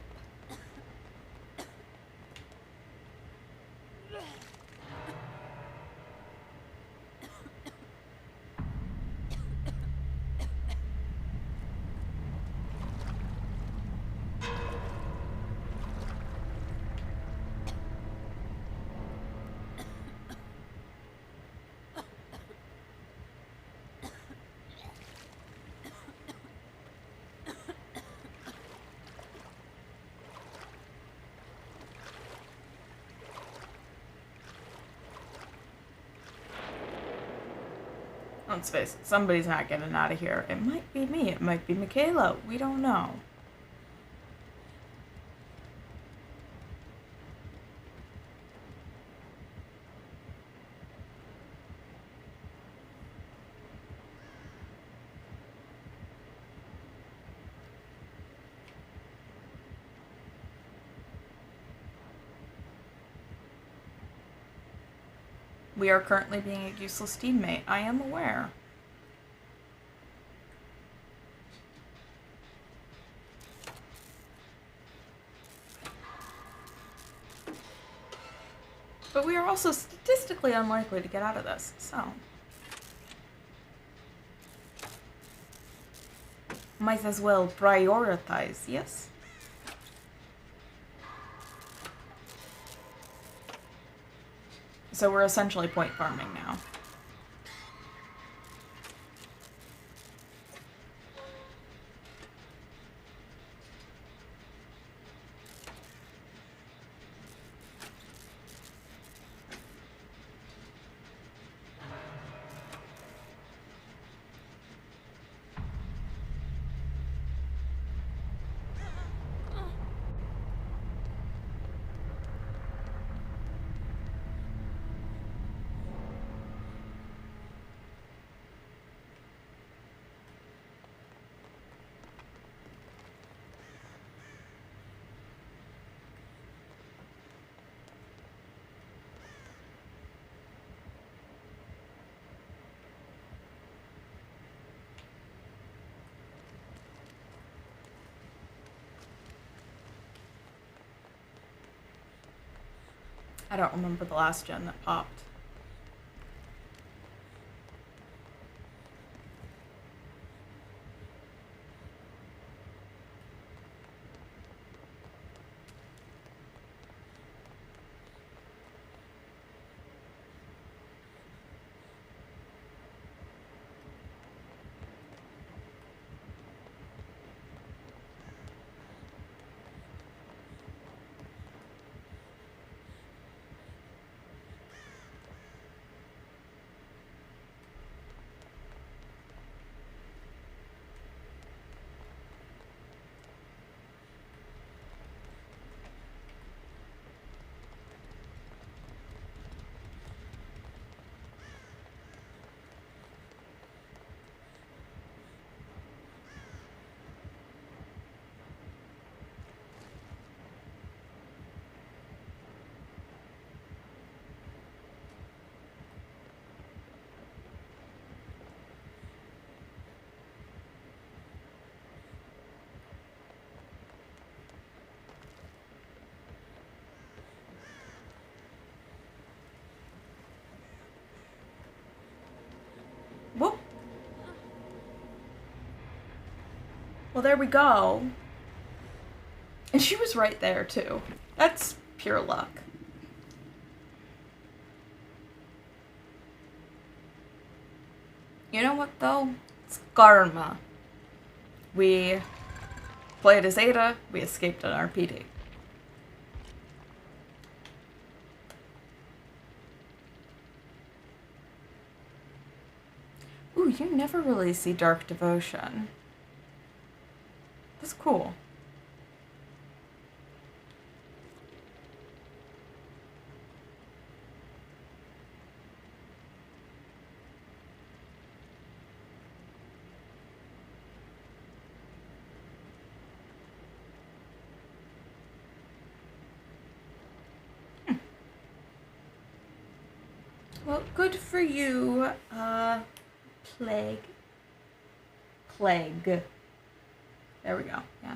S1: Let's face it, somebody's not getting out of here. It might be me, it might be Michaela, we don't know. We are currently being a useless teammate. I am aware. But we are also statistically unlikely to get out of this, so. Might as well prioritize, yes? So we're essentially point farming now. I don't remember the last gen that popped. Whoop. Well, there we go. And she was right there, too. That's pure luck. You know what, though? It's karma. We played as Ada, we escaped an RPD. Ooh, you never really see Dark Devotion. That's cool. Well, good for you, Plague. There we go, yeah.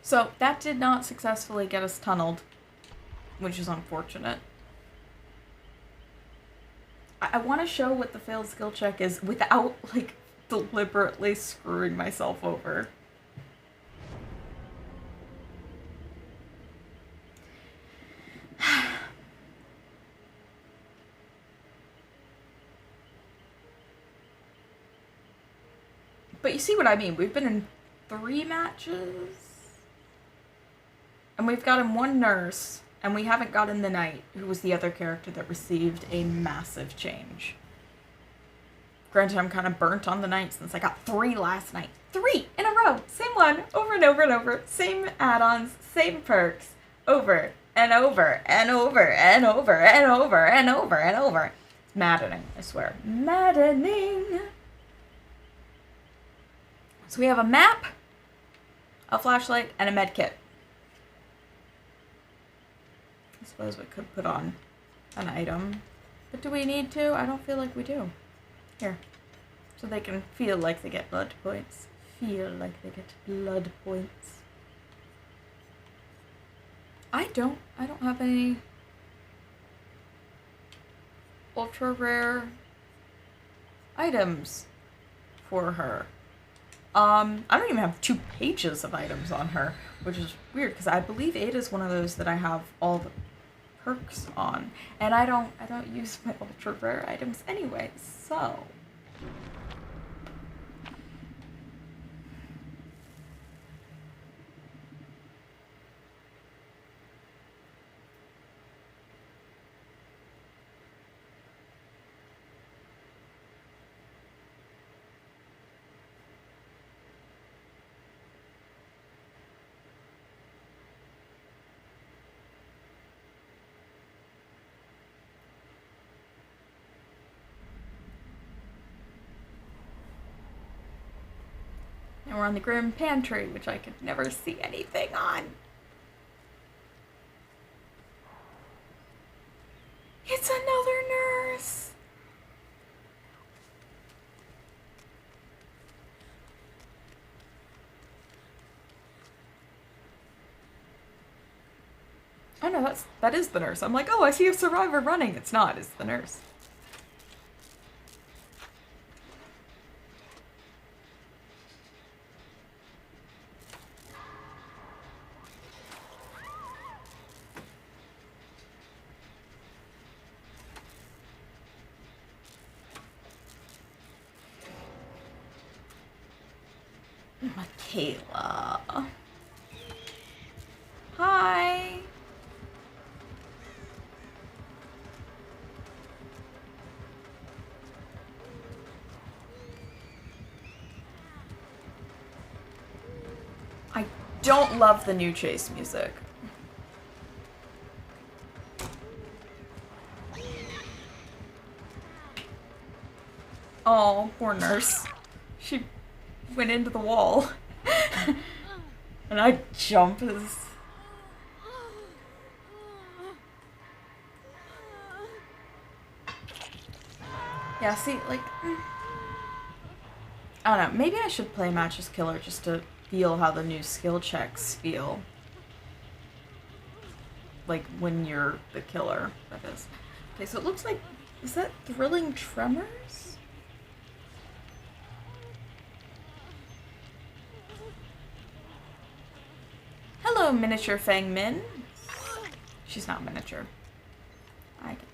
S1: So, that did not successfully get us tunneled, which is unfortunate. I want to show what the failed skill check is without, like, deliberately screwing myself over. But you see what I mean. We've been in 3 matches. And we've gotten 1 nurse. And we haven't gotten the knight, who was the other character that received a massive change. Granted, I'm kind of burnt on the knight since I got 3 last night. 3 in a row. Same one. Over and over and over. Same add-ons. Same perks. Over and over and over and over and over and over and over. It's maddening, I swear. Maddening. So we have a map, a flashlight, and a med kit. I suppose we could put on an item. But do we need to? I don't feel like we do. Here. So they can feel like they get blood points. Feel like they get blood points. I don't have any ultra rare items for her. I don't even have 2 pages of items on her, which is weird because I believe Ada is one of those that I have all the perks on, and I don't use my ultra rare items anyway, so. And we're on the Grim Pantry, which I could never see anything on. It's another nurse! Oh no, that is the nurse. I'm like, oh, I see a survivor running. It's not, it's the nurse. Michaela. Hi. I don't love the new chase music. Oh, poor nurse. She went into the wall. And I jump as... Yeah, see, like... I don't know, maybe I should play Match as Killer just to feel how the new skill checks feel. Like, when you're the killer, that is. Okay, so it looks like... Is that Thrilling Tremors? Hello, miniature Fang Min. She's not miniature. I can...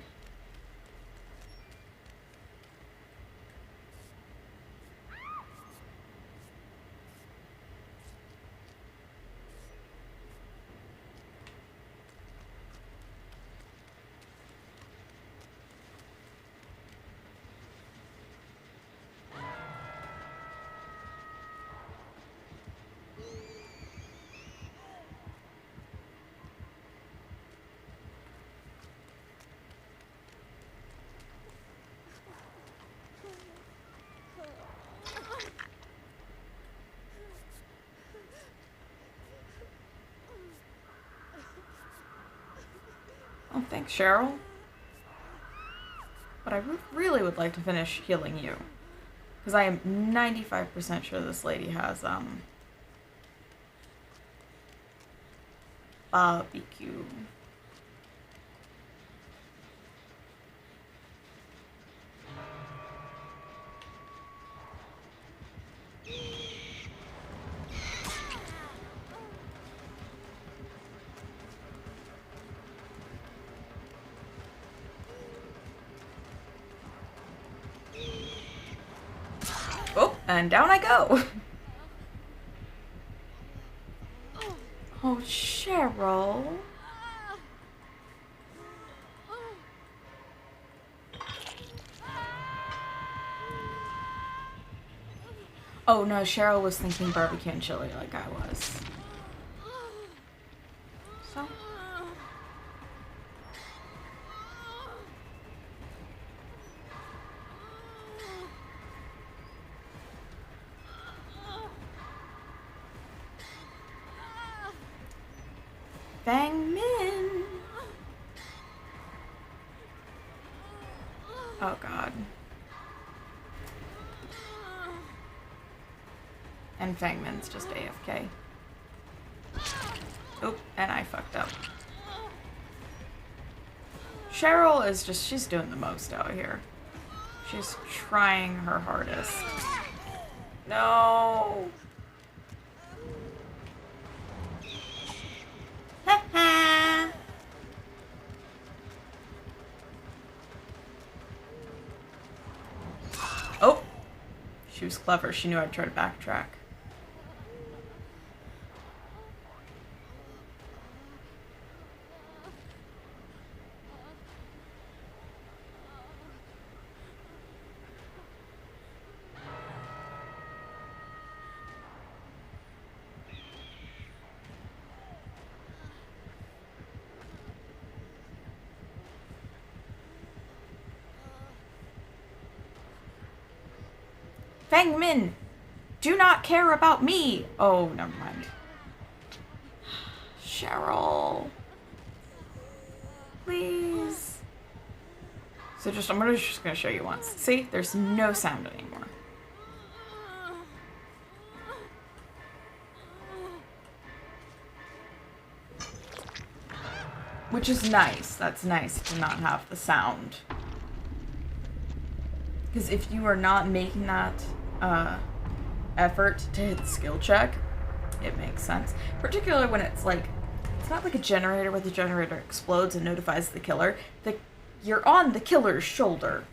S1: Oh, thanks, Cheryl. But I really would like to finish healing you. Because I am 95% sure this lady has, barbecue. Oh, and down I go. Oh, Cheryl. Oh no, Cheryl was thinking barbecue and chili like I was. So. Fang Min. Oh god. And Fang Min's just AFK. Oop, and I fucked up. Cheryl is just, she's doing the most out here. She's trying her hardest. No. Oh. She was clever. She knew I'd try to backtrack. Fang Min, do not care about me. Oh, never mind. Cheryl. Please. So I'm just gonna show you once. See, there's no sound anymore. Which is nice. That's nice to not have the sound. Because if you are not making that effort to hit the skill check, it makes sense. Particularly when it's like, it's not like a generator where the generator explodes and notifies the killer. You're on the killer's shoulder.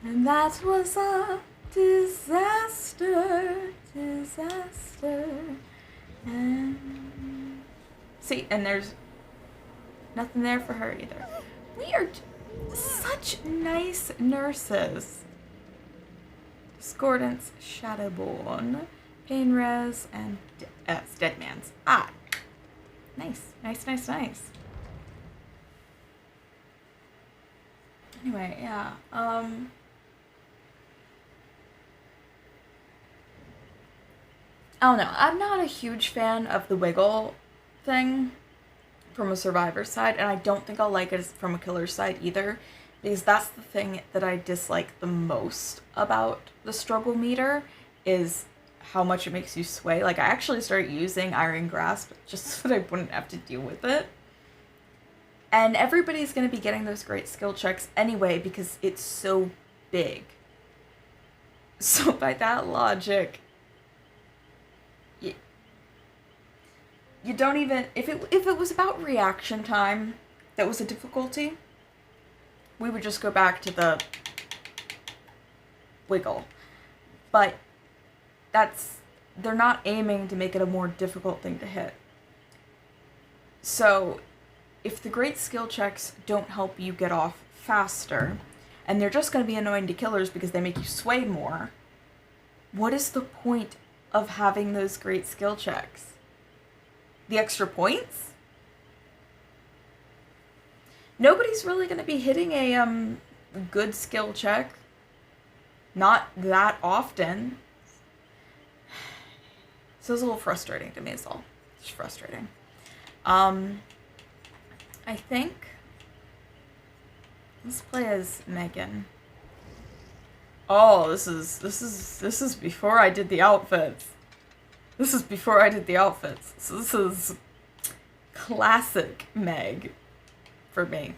S1: And that was a disaster. And see, and there's nothing there for her either. We are such nice nurses. Discordance, Shadowborn, Pain Res, and it's Dead Man's. Ah, nice. Anyway, yeah. I don't know. I'm not a huge fan of the wiggle thing from a survivor's side, and I don't think I'll like it from a killer's side either, because that's the thing that I dislike the most about the struggle meter, is how much it makes you sway. Like, I actually started using Iron Grasp just so that I wouldn't have to deal with it. And everybody's going to be getting those great skill checks anyway because it's so big. So by that logic, you don't even, if it was about reaction time that was a difficulty, we would just go back to the wiggle. But they're not aiming to make it a more difficult thing to hit. So if the great skill checks don't help you get off faster, and they're just going to be annoying to killers because they make you sway more, what is the point of having those great skill checks? The extra points? Nobody's really going to be hitting a good skill check. Not that often. So it's a little frustrating to me as well. It's frustrating. I think let's play as Megan. Oh, this is before I did the outfits. So this is classic Meg for me.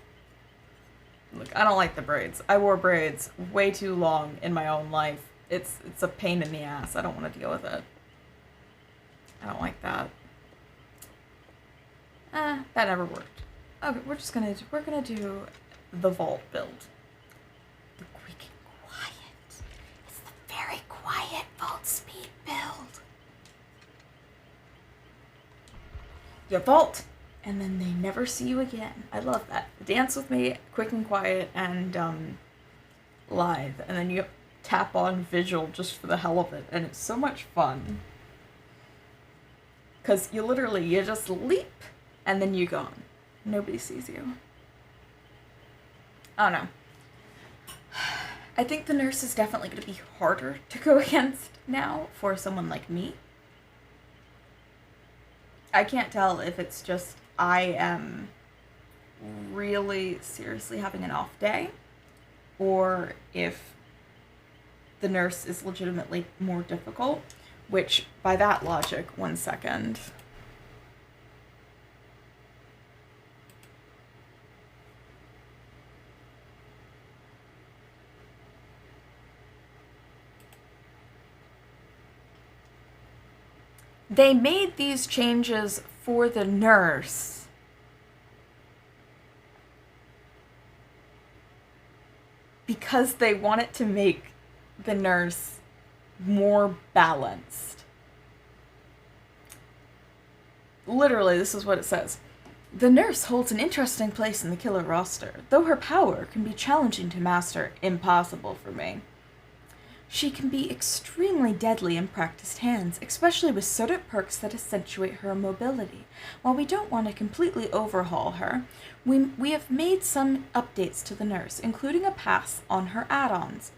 S1: Look, I don't like the braids. I wore braids way too long in my own life. It's a pain in the ass. I don't want to deal with it. I don't like that. That never worked. Okay, we're gonna do the vault build. The quick and quiet. It's the very quiet vault speed build. You vault, and then they never see you again. I love that. Dance with me, quick and quiet, and live, and then you tap on visual just for the hell of it, and it's so much fun. Because you just leap, and then you're gone. Nobody sees you. I don't know. I think the nurse is definitely going to be harder to go against now for someone like me. I can't tell if it's just I am really seriously having an off day, or if the nurse is legitimately more difficult, which by that logic, 1 second. They made these changes for the nurse. Because they wanted to make the nurse more balanced. Literally, this is what it says. The nurse holds an interesting place in the killer roster, though her power can be challenging to master, impossible for me. She can be extremely deadly in practiced hands, especially with certain perks that accentuate her mobility. While we don't want to completely overhaul her, we have made some updates to the nurse, including a pass on her add-ons.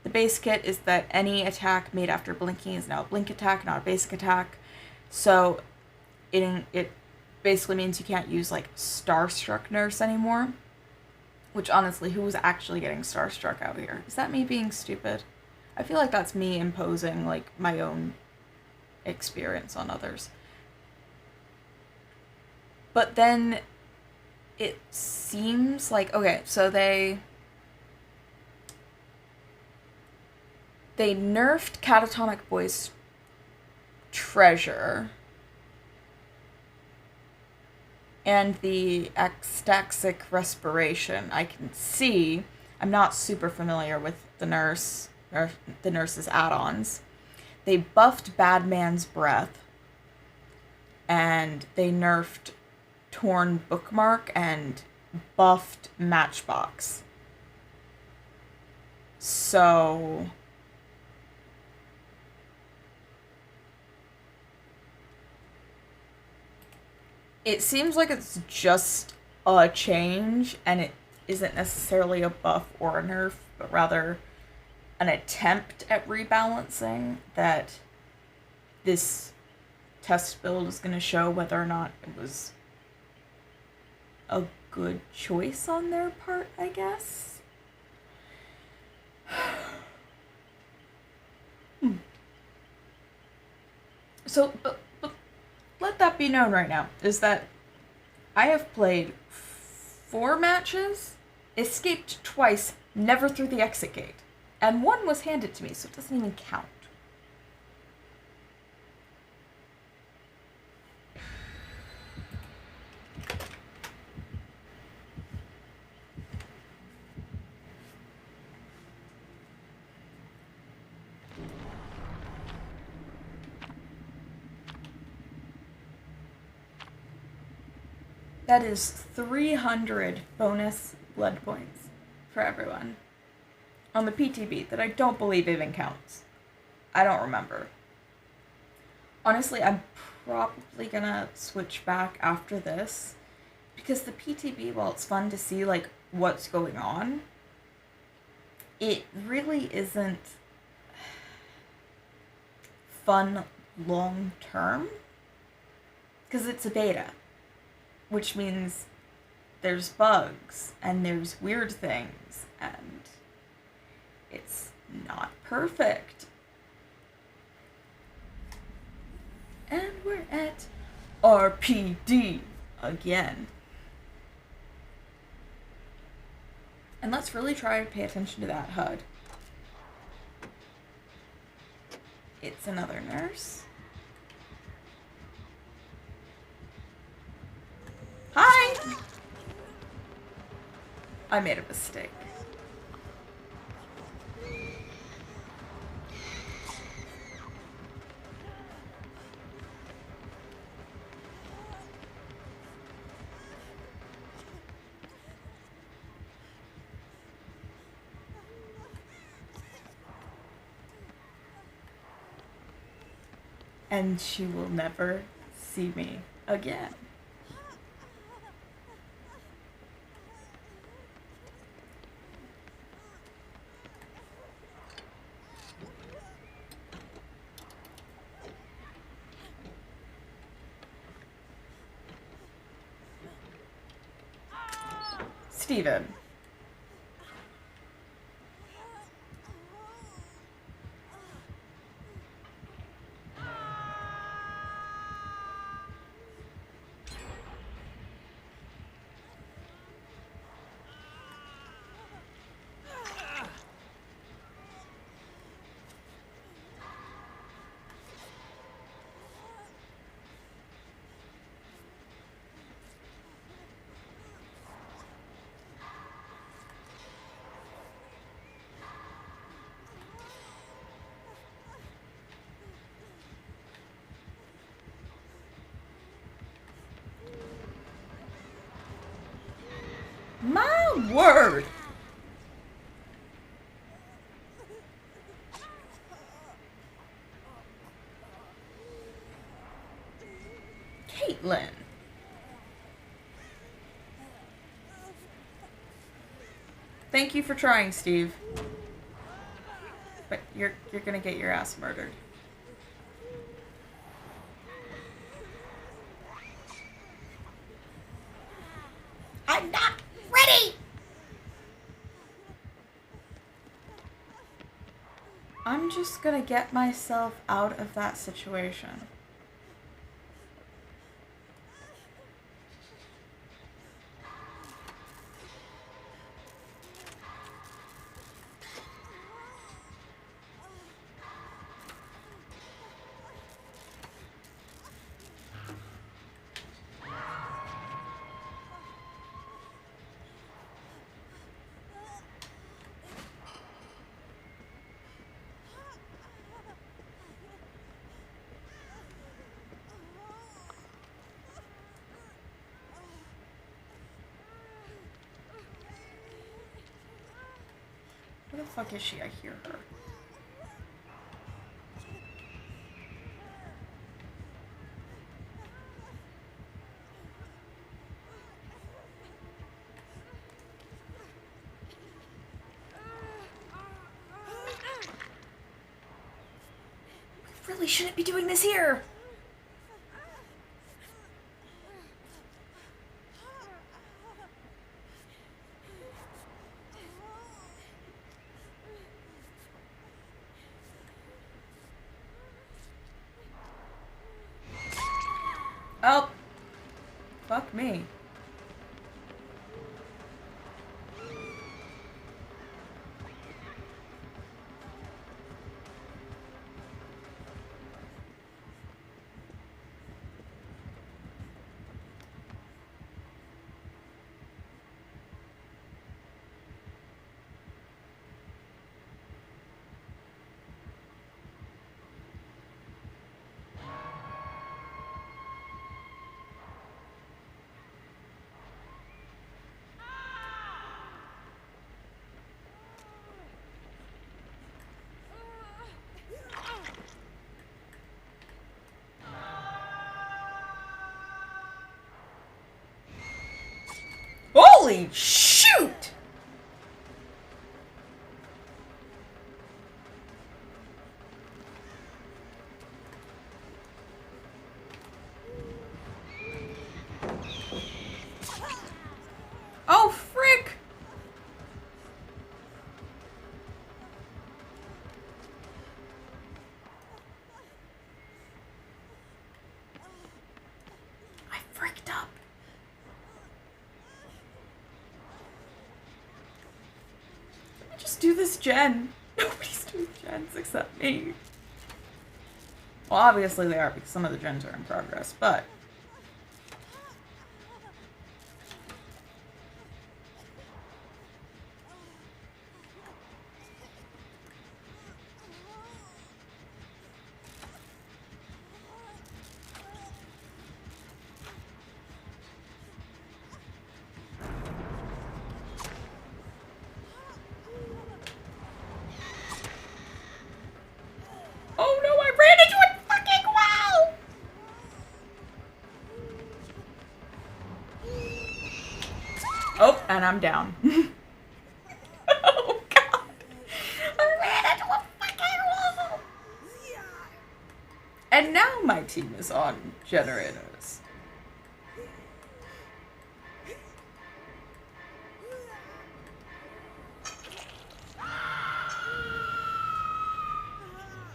S1: The base kit is that any attack made after blinking is now a blink attack, not a basic attack. So it basically means you can't use like Starstruck Nurse anymore. Which honestly, who was actually getting Starstruck out here? Is that me being stupid? I feel like that's me imposing like my own experience on others. But then it seems like, okay, so they nerfed Catatonic Boy's treasure and the ecstatic respiration. I can see, I'm not super familiar with the nurse's add-ons. They buffed Bad Man's Breath, and they nerfed Torn Bookmark and buffed Matchbox. So it seems like it's just a change, and it isn't necessarily a buff or a nerf, but rather an attempt at rebalancing that this test build is going to show whether or not it was a good choice on their part, I guess. So, but let that be known right now, is that I have played 4 matches, escaped twice, never through the exit gate. And 1 was handed to me, so it doesn't even count. That is 300 bonus blood points for everyone on the PTB that I don't believe even counts. I don't remember. Honestly, I'm probably gonna switch back after this because the PTB, while it's fun to see like what's going on, it really isn't fun long term because it's a beta, which means there's bugs and there's weird things and it's not perfect. And we're at RPD again. And let's really try to pay attention to that HUD. It's another nurse. Hi! I made a mistake. And she will never see me again. Steven. word! Caitlin. Thank you for trying, Steve. But you're gonna get your ass murdered. I'm not ready! I'm just gonna get myself out of that situation. Where the fuck is she? I hear her. We really shouldn't be doing this here! Oh. Fuck me. Holy shoot! Oh, frick! I fricked up. Just do this gen. Nobody's doing gens except me. Well, obviously they are because some of the gens are in progress, but... Oh no, I ran into a fucking well! Oh, and I'm down. Oh god! I ran into a fucking wall! And now my team is on generators.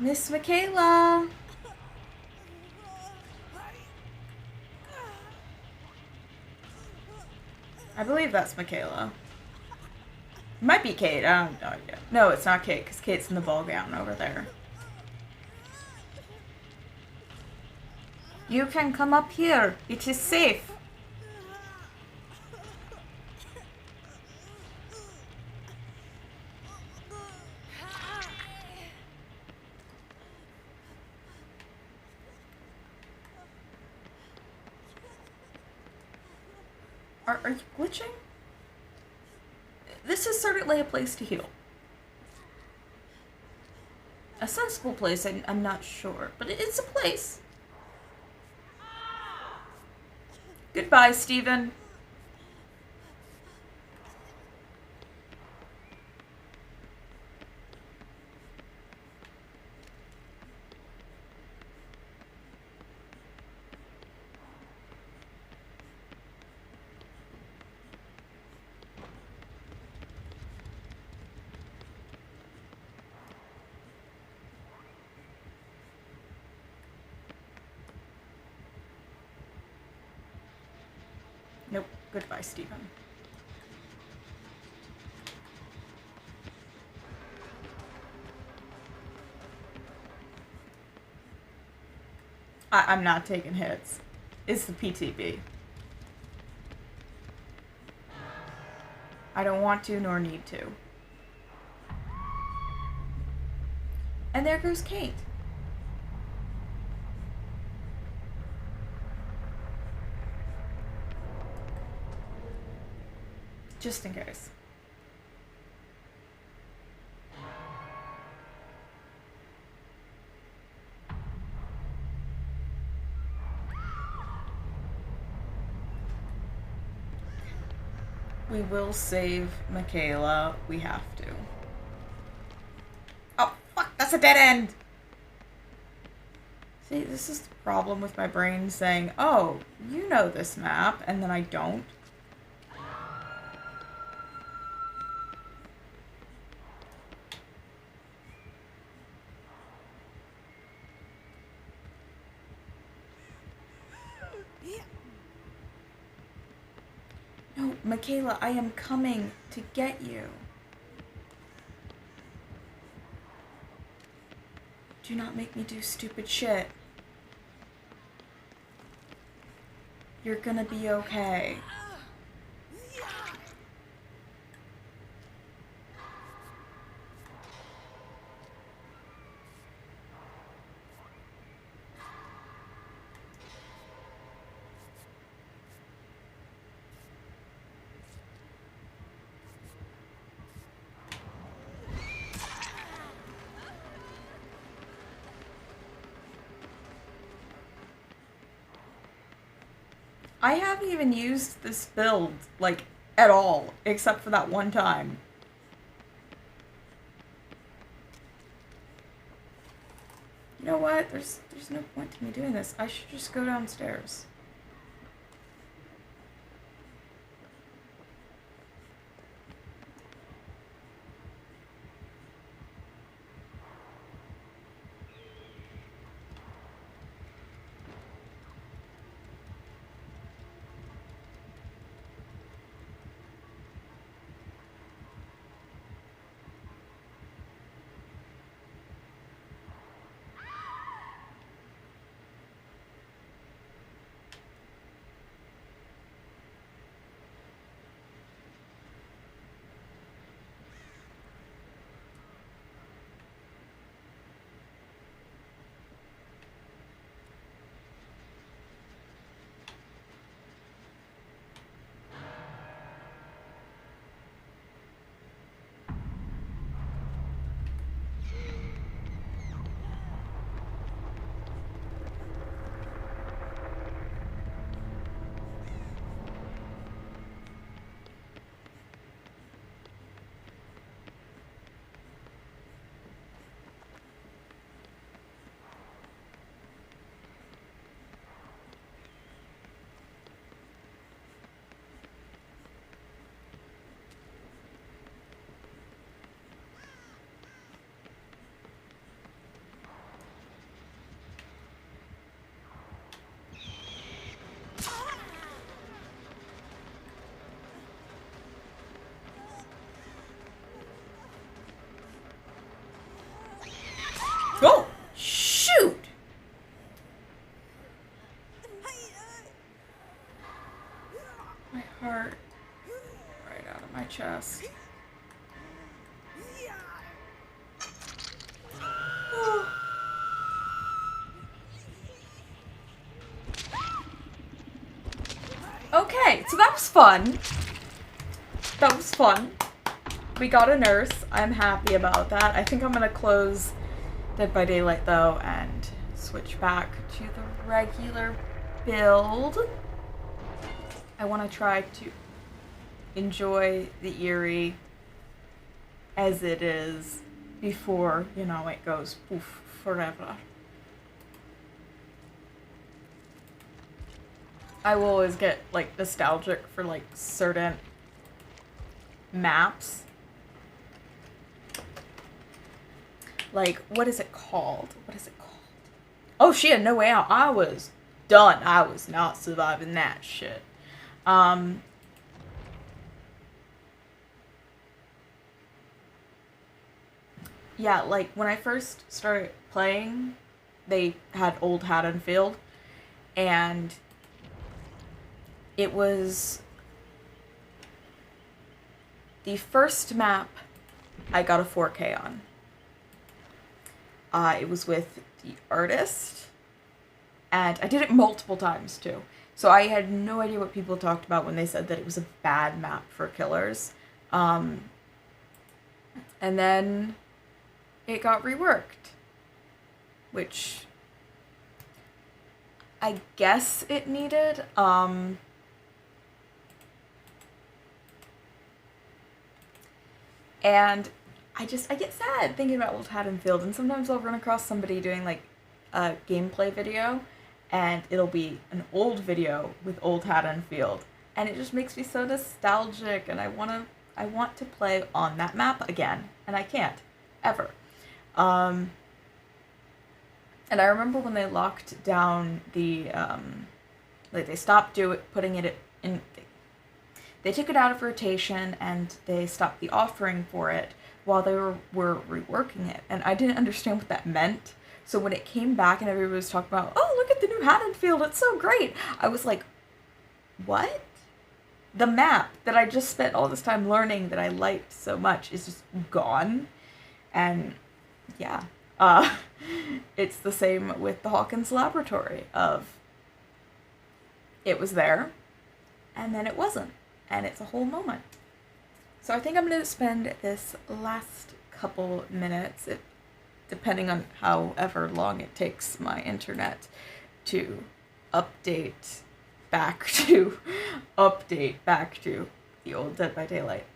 S1: Miss Michaela! I believe that's Michaela. Might be Kate, I don't know yet. No, it's not Kate, because Kate's in the ball gown over there. You can come up here. It is safe. Are you glitching? this is certainly a place to heal. A sensible place, I'm not sure, but it's a place. Goodbye, Stephen. Nope. Goodbye, Stephen. I'm not taking hits. It's the PTB. I don't want to nor need to. And there goes Kate. Just in case. We will save Michaela. We have to. Oh, fuck! That's a dead end! See, this is the problem with my brain saying, oh, you know this map, and then I don't. No, Michaela, I am coming to get you. Do not make me do stupid shit. You're gonna be okay. I haven't even used this build, like, at all, except for that one time. You know what? There's no point to me doing this. I should just go downstairs. Oh! Shoot! My heart. Right out of my chest. Okay, so that was fun. That was fun. We got a nurse. I'm happy about that. I think I'm gonna close Dead by Daylight though and switch back to the regular build. I want to try to enjoy the Eerie as it is before, you know, it goes poof forever. I will always get like nostalgic for like certain maps. Like, what is it called? What is it called? Oh, she had no way out. I was done. I was not surviving that shit. Yeah, like when I first started playing, they had Old Haddonfield, and it was the first map I got a 4K on. It was with the artist, and I did it multiple times too. So I had no idea what people talked about when they said that it was a bad map for killers. And then it got reworked, which I guess it needed. And I get sad thinking about Old Haddonfield, and sometimes I'll run across somebody doing like a gameplay video, and it'll be an old video with Old Haddonfield, and it just makes me so nostalgic, and I want to play on that map again, and I can't, ever. And I remember when they locked down the, like they stopped putting it in, they took it out of rotation, and they stopped the offering for it while they were reworking it, and I didn't understand what that meant. So when it came back and everybody was talking about, oh, look at the new Haddonfield, it's so great, I was like, what? The map that I just spent all this time learning that I liked so much is just gone. And yeah, it's the same with the Hawkins Laboratory of it was there and then it wasn't, and it's a whole moment. So I think I'm going to spend this last couple minutes, depending on however long it takes my internet to update back to the old Dead by Daylight.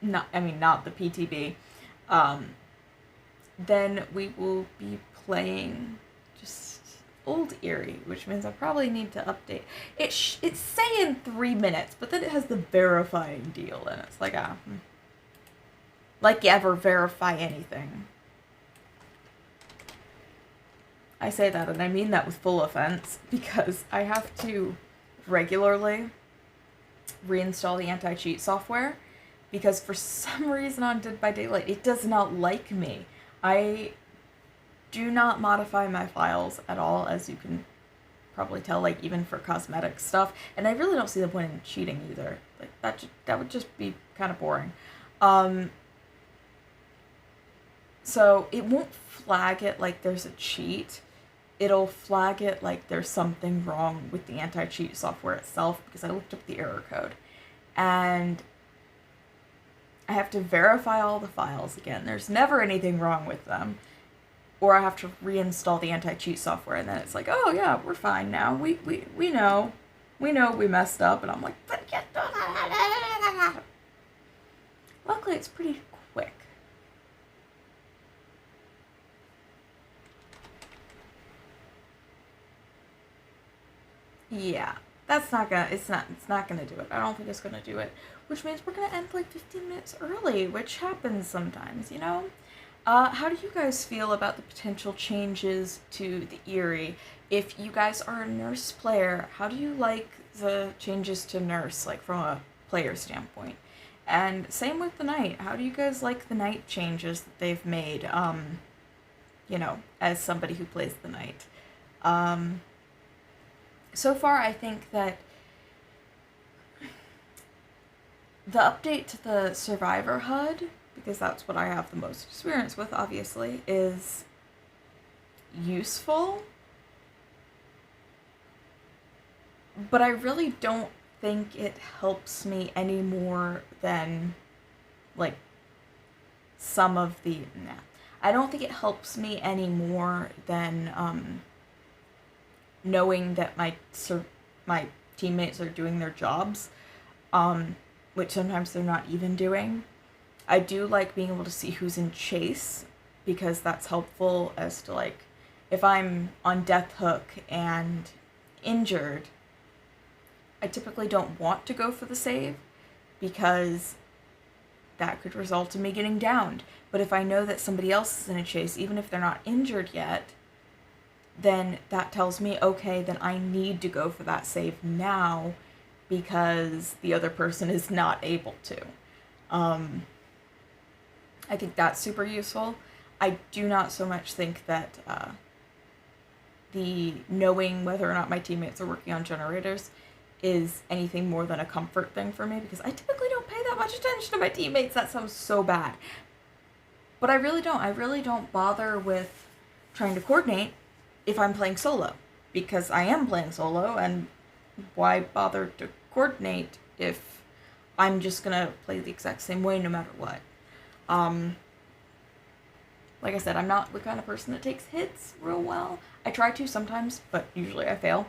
S1: Not the PTB. Then we will be playing just old Eerie, which means I probably need to update. It's saying 3 minutes, but then it has the verifying deal, and it's like, like you ever verify anything. I say that, and I mean that with full offense, because I have to regularly reinstall the anti-cheat software, because for some reason on Dead by Daylight, it does not like me. I do not modify my files at all, as you can probably tell, like, even for cosmetic stuff, and I really don't see the point in cheating either. Like, that would just be kind of boring. So it won't flag it like there's a cheat. It'll flag it like there's something wrong with the anti-cheat software itself, because I looked up the error code. And I have to verify all the files again. There's never anything wrong with them. Or I have to reinstall the anti-cheat software, and then it's like, oh yeah, we're fine now. We know. We know we messed up, and I'm like, luckily it's pretty quick. Yeah, it's not gonna do it. I don't think it's gonna do it, which means we're gonna end like 15 minutes early, which happens sometimes, you know? How do you guys feel about the potential changes to the Eerie? If you guys are a nurse player, how do you like the changes to nurse, like from a player standpoint? And same with the night. How do you guys like the night changes that they've made, you know, as somebody who plays the night? So far, I think that the update to the Survivor HUD, because that's what I have the most experience with, obviously, is useful. But I really don't think it helps me any more than, like, some of the... Nah. I don't think it helps me any more than, knowing that my teammates are doing their jobs, which sometimes they're not even doing. I do like being able to see who's in chase, because that's helpful as to, like, if I'm on death hook and injured, I typically don't want to go for the save, because that could result in me getting downed. But if I know that somebody else is in a chase, even if they're not injured yet, then that tells me, okay, then I need to go for that save now, because the other person is not able to. I think that's super useful. I do not so much think that the knowing whether or not my teammates are working on generators is anything more than a comfort thing for me, because I typically don't pay that much attention to my teammates. That sounds so bad. But I really don't. I really don't bother with trying to coordinate if I'm playing solo, because I am playing solo, and why bother to coordinate if I'm just gonna play the exact same way no matter what. Like I said, I'm not the kind of person that takes hits real well. I try to sometimes, but usually I fail.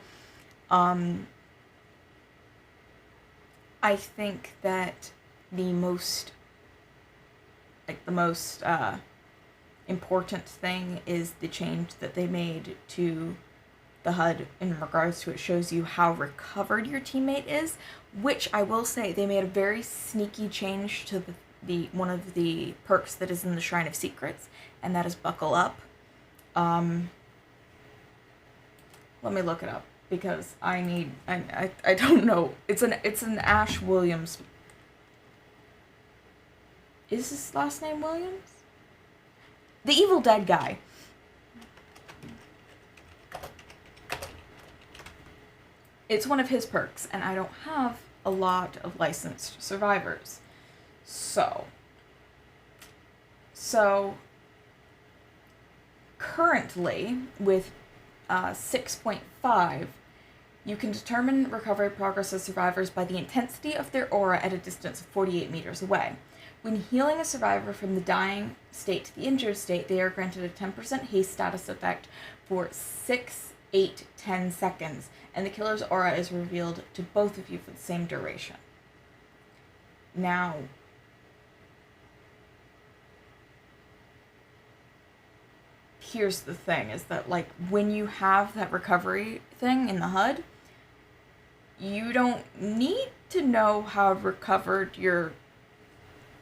S1: I think that the most important thing is the change that they made to the HUD in regards to it shows you how recovered your teammate is, which I will say they made a very sneaky change to the one of the perks that is in the Shrine of Secrets, and that is Buckle Up. Let me look it up, because I don't know. It's an Ash Williams. Is his last name Williams? The Evil Dead guy. It's one of his perks, and I don't have a lot of licensed survivors. So currently, with 6.5, you can determine recovery progress of survivors by the intensity of their aura at a distance of 48 meters away. When healing a survivor from the dying state to the injured state, they are granted a 10% haste status effect for 6, 8, 10 seconds, and the killer's aura is revealed to both of you for the same duration. Now, here's the thing, is that, like, when you have that recovery thing in the HUD, you don't need to know how recovered your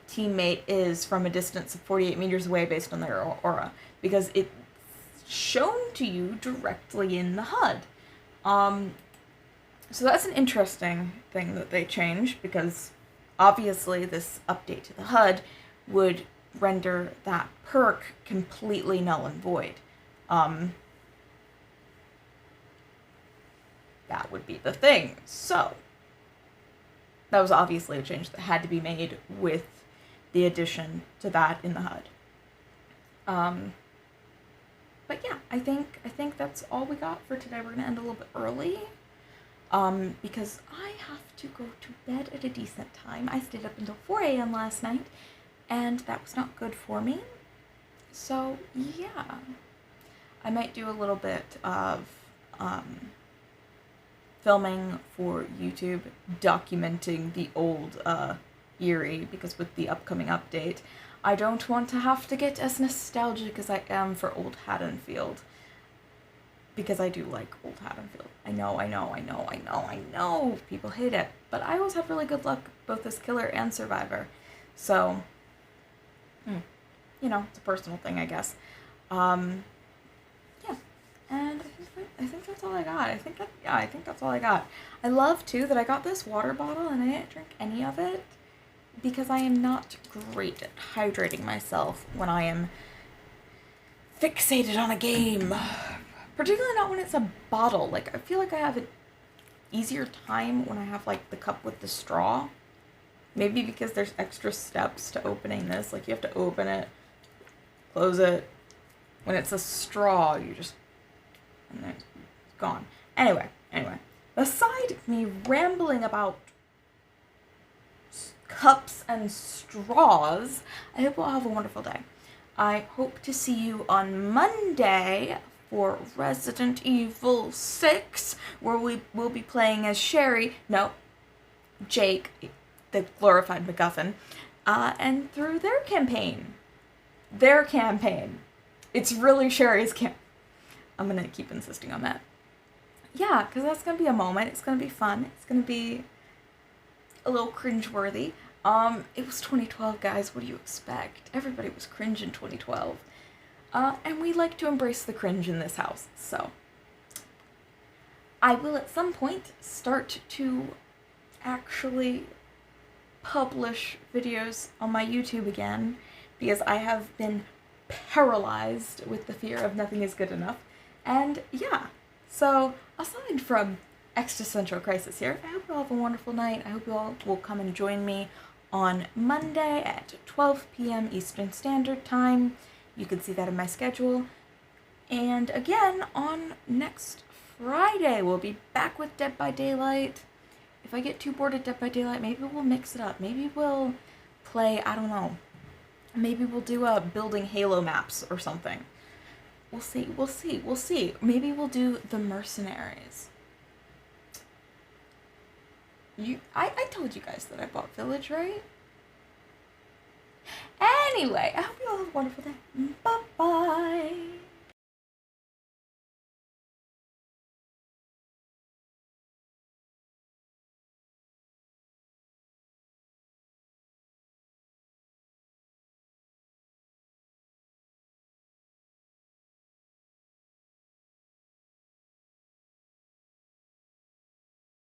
S1: teammate is from a distance of 48 meters away based on their aura, because it's shown to you directly in the HUD. So that's an interesting thing that they changed, because obviously this update to the HUD would render that perk completely null and void. That would be the thing. So that was obviously a change that had to be made with the addition to that in the HUD. But yeah, I think that's all we got for today. We're gonna end a little bit early, because I have to go to bed at a decent time. I stayed up until 4 a.m. last night, and that was not good for me. So yeah, I might do a little bit of filming for YouTube, documenting the old Erie, because with the upcoming update, I don't want to have to get as nostalgic as I am for old Haddonfield, because I do like old Haddonfield. I know, people hate it, but I always have really good luck both as killer and survivor, so, you know, it's a personal thing, I guess. Yeah, and I think that's all I got. I think that's all I got. I love, too, that I got this water bottle and I didn't drink any of it, because I am not great at hydrating myself when I am fixated on a game. Particularly not when it's a bottle. Like, I feel like I have an easier time when I have, like, the cup with the straw. Maybe because there's extra steps to opening this. Like, you have to open it, close it. When it's a straw, you just... and then it's gone. Anyway. Aside me rambling about cups and straws. I hope you all have a wonderful day. I hope to see you on Monday for Resident Evil 6, where we will be playing as Jake, the glorified MacGuffin, and through their campaign. It's really Sherry's camp. I'm gonna keep insisting on that. Yeah, because that's gonna be a moment. It's gonna be fun. It's gonna be a little cringeworthy. It was 2012, guys. What do you expect? Everybody was cringe in 2012. And we like to embrace the cringe in this house, so. I will at some point start to actually publish videos on my YouTube again, because I have been paralyzed with the fear of nothing is good enough. And yeah, so aside from existential crisis here, I hope you all have a wonderful night. I hope you all will come and join me on Monday at 12 p.m. Eastern Standard Time. You can see that in my schedule. And again, on next Friday, we'll be back with Dead by Daylight. If I get too bored of Dead by Daylight, maybe we'll mix it up. Maybe we'll play, I don't know, maybe we'll do building Halo maps or something. We'll see. Maybe we'll do the Mercenaries. I told you guys that I bought Village, right? Anyway, I hope you all have a wonderful day. Bye-bye.